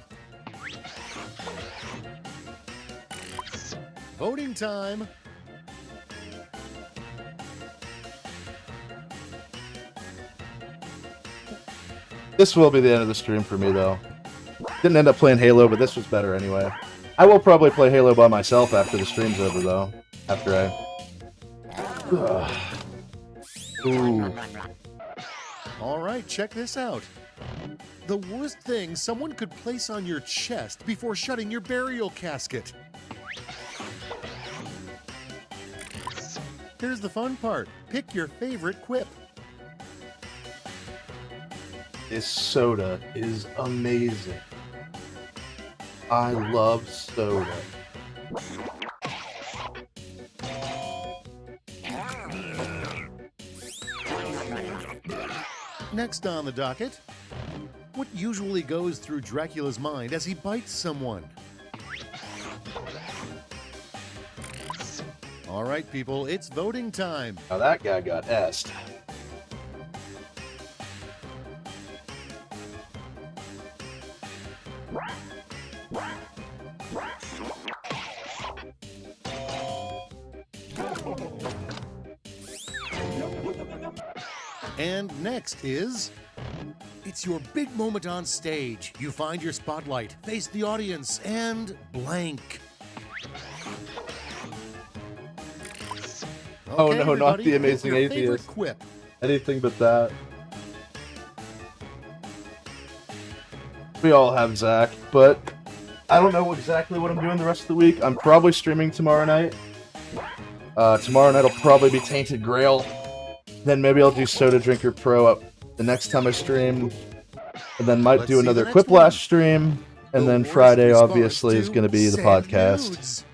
Voting time. This will be the end of the stream for me, though. Didn't end up playing Halo, but this was better anyway. I will probably play Halo by myself after the stream's over, though. After I... Ooh. Alright, check this out. The worst thing someone could place on your chest before shutting your burial casket. Here's the fun part. Pick your favorite quip. This soda is amazing. I love soda. Next on the docket, what usually goes through Dracula's mind as he bites someone? All right, people, it's voting time. Now that guy got S'd. And next is... It's your big moment on stage. You find your spotlight, face the audience, and blank. Oh no, not the everybody, Amazing pick your favorite Atheist. Quip. Anything but that. We all have Zach, but I don't know exactly what I'm doing the rest of the week. I'm probably streaming tomorrow night. Tomorrow night will probably be Tainted Grail. Then maybe I'll do Soda Drinker Pro up the next time I stream. And then might do another Quiplash stream. And then Friday, obviously, is going to be the podcast.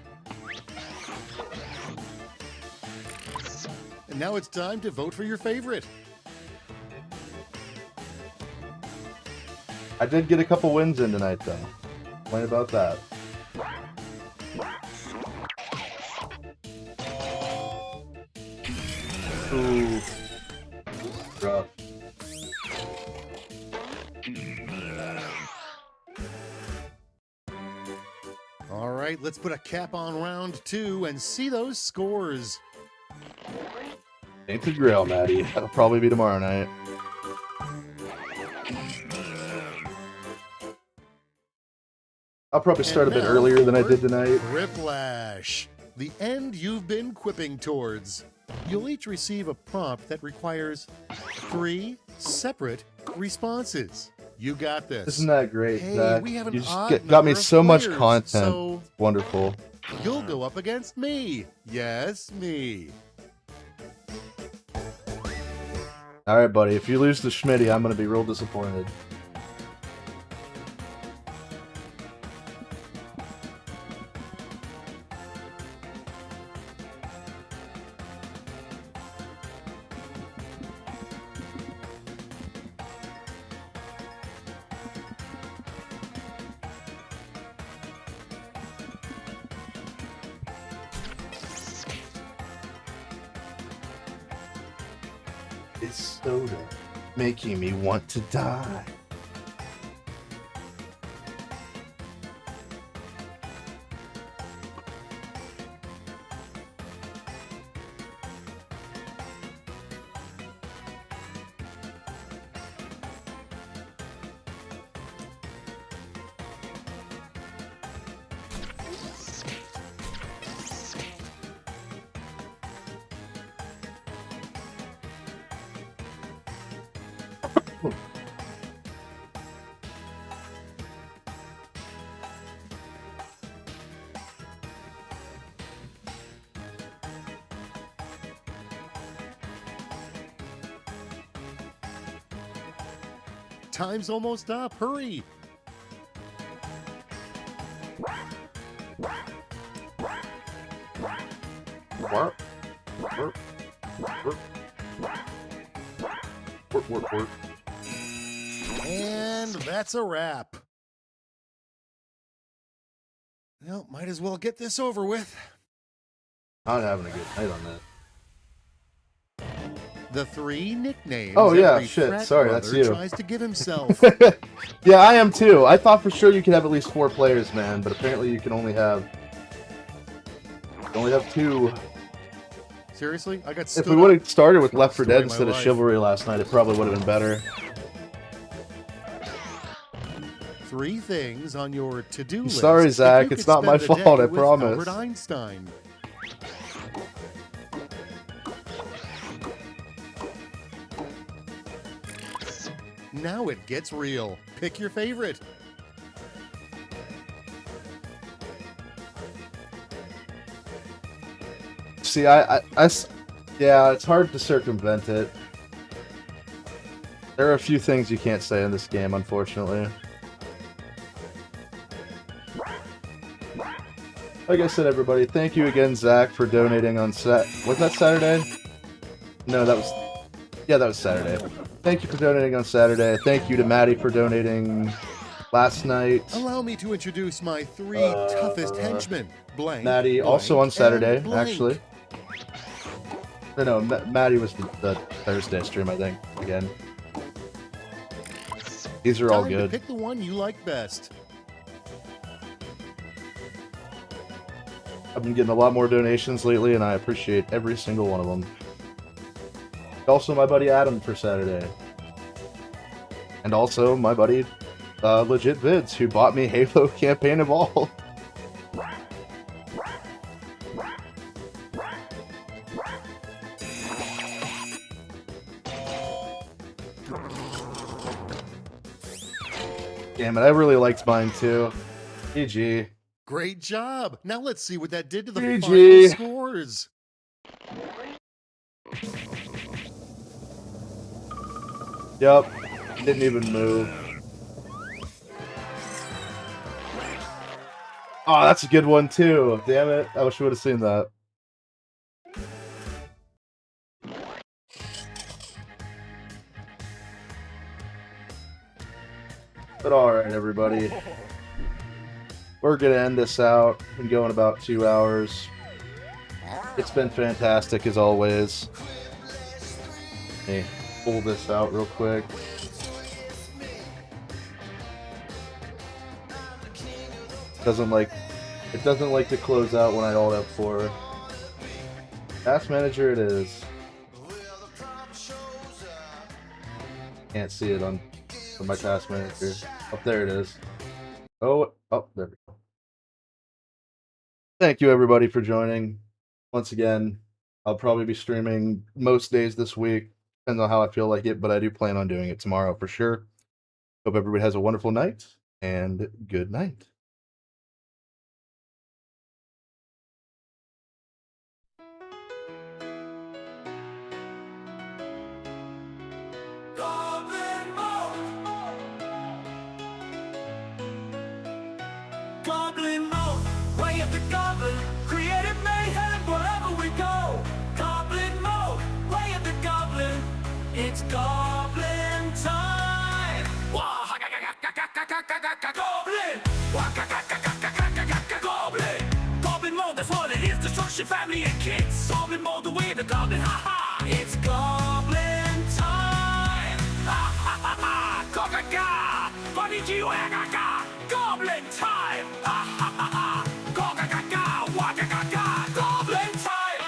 And now it's time to vote for your favorite. I did get a couple wins in tonight, though. Complain about that. Ooh. Rough. All right, let's put a cap on round 2 and see those scores. Tainted Grail, Maddie. That'll probably be tomorrow night. I'll probably start a bit earlier than I did tonight. Quiplash, the end you've been quipping towards. You'll each receive a prompt that requires 3 separate responses. You got this. Isn't that great, Hey, Zach? we have an You just odd got me number of so much players, content. so Wonderful. you'll go up against me. Yes, me. All right, buddy. If you lose to Schmitty, I'm going to be real disappointed. It's soda making me want to die. Time's almost up. Hurry. Work. Work. Work. Work, work, work. And that's a wrap. Well, might as well get this over with. I'm having a good night on that. The 3 nicknames. Oh, yeah, every shit. frat Sorry, that's brother you. Tries to give himself. Yeah, I am too. I thought for sure you could have at least 4 players, man, but apparently you can only have 2. Seriously, I got. If stood we would up. have started with Left 4 Story Dead of my instead of life. Chivalry last night, it probably would have been better. 3 things on your to-do list. Sorry, if Zach. you It's could not my spend the fault, day I with promise. Albert Einstein. Now it gets real. Pick your favorite. See, yeah, it's hard to circumvent it. There are a few things you can't say in this game, unfortunately. Like I said, everybody, thank you again, Zach, for donating on wasn't that Saturday? No, that was... Yeah, that was Saturday. Thank you for donating on Saturday. Thank you to Maddie for donating last night. Allow me to introduce my 3 toughest henchmen. Blank, Maddie, blank, also on Saturday, and blank. actually. No, Maddie was the Thursday stream, I think, again. These are all Time to good. pick the one you like best. I've been getting a lot more donations lately, and I appreciate every single one of them. Also, my buddy Adam for Saturday. And also, my buddy Legit Vids, who bought me Halo Campaign Evolved. Damn it, I really liked mine too. GG. Great job. Now let's see what that did to the GG. final scores. Yep. Didn't even move. Oh, that's a good one too. Damn it. I wish we would have seen that. But alright, everybody. We're gonna end this out. Been going about 2 hours. It's been fantastic as always. Let me pull this out real quick. It doesn't like to close out when I alt F4. Task Manager it is. Can't see it on my Task Manager. Up there it is. Oh, there we go. Thank you everybody for joining. Once again, I'll probably be streaming most days this week. Depends on how I feel like it, but I do plan on doing it tomorrow for sure. Hope everybody has a wonderful night, and good night. Goblin mode, way of the goblin, creative mayhem wherever we go. Goblin mode, way of the goblin, it's goblin time. Goblin, goblin, goblin mode, that's what it is. Destruction, family and kids. Goblin mode, the way of the goblin, ha ha. It's goblin time. Ha ha ha ha. Go-ga-ga, bunny-gee-wag-ga-ga. Goblin time! Ha ha ha ha! Go-ga-ga-ga! Wa-ga-ga-ga! Goblin time!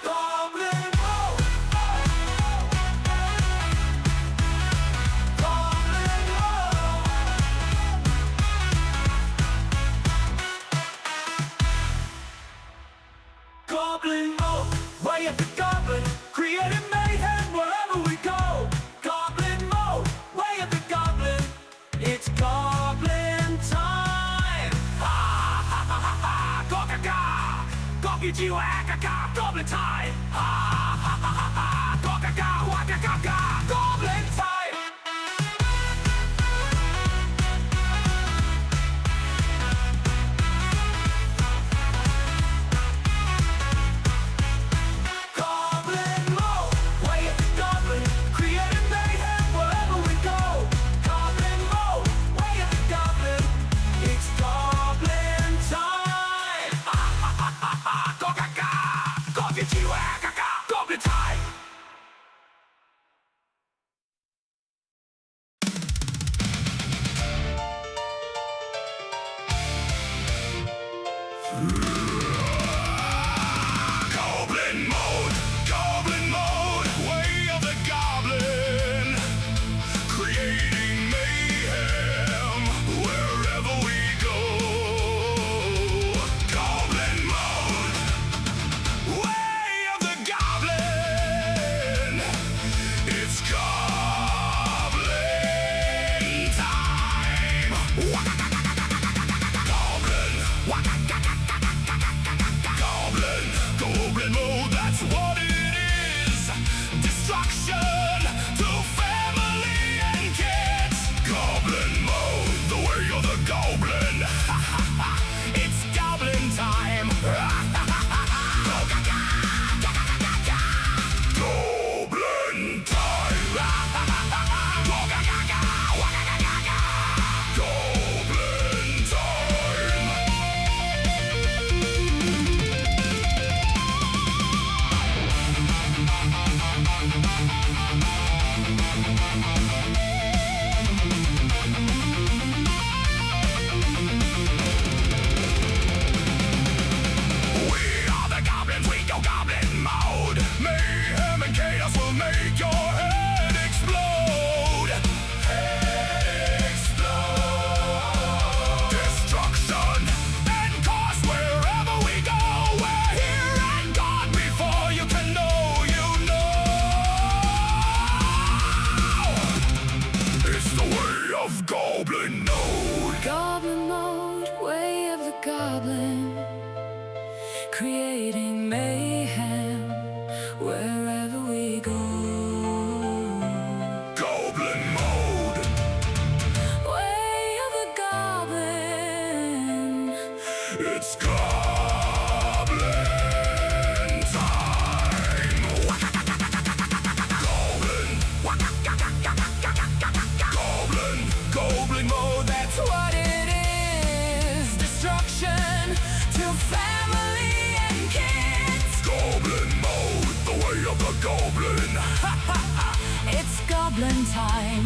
Goblin mode! Goblin mode! Goblin mode, way of the goblin, creative mayhem wherever we go. Goblin mode, way of the goblin, it's goblin time. Ha ha ha ha ha, go-ga-ga, go-gi-gee-wag-ga-ga, goblin time. Ha ha ha ha ha, go-ga-ga, wag-ga-ga-ga, goblin time. Goblin mode, way of the goblin, creative mayhem wherever we go. Goblin mode, way of the goblin, it's goblin time. Ha ha ha ha ha, go-ga-ga, go-gi-gee-wag-ga-ga, goblin time. creating mayhem wherever we go. Goblin mode. Way of the goblin. It's goblin time. Goblin mode, that's what it is. Destruction to family and kids. Goblin mode, the way of the goblin. It's goblin time.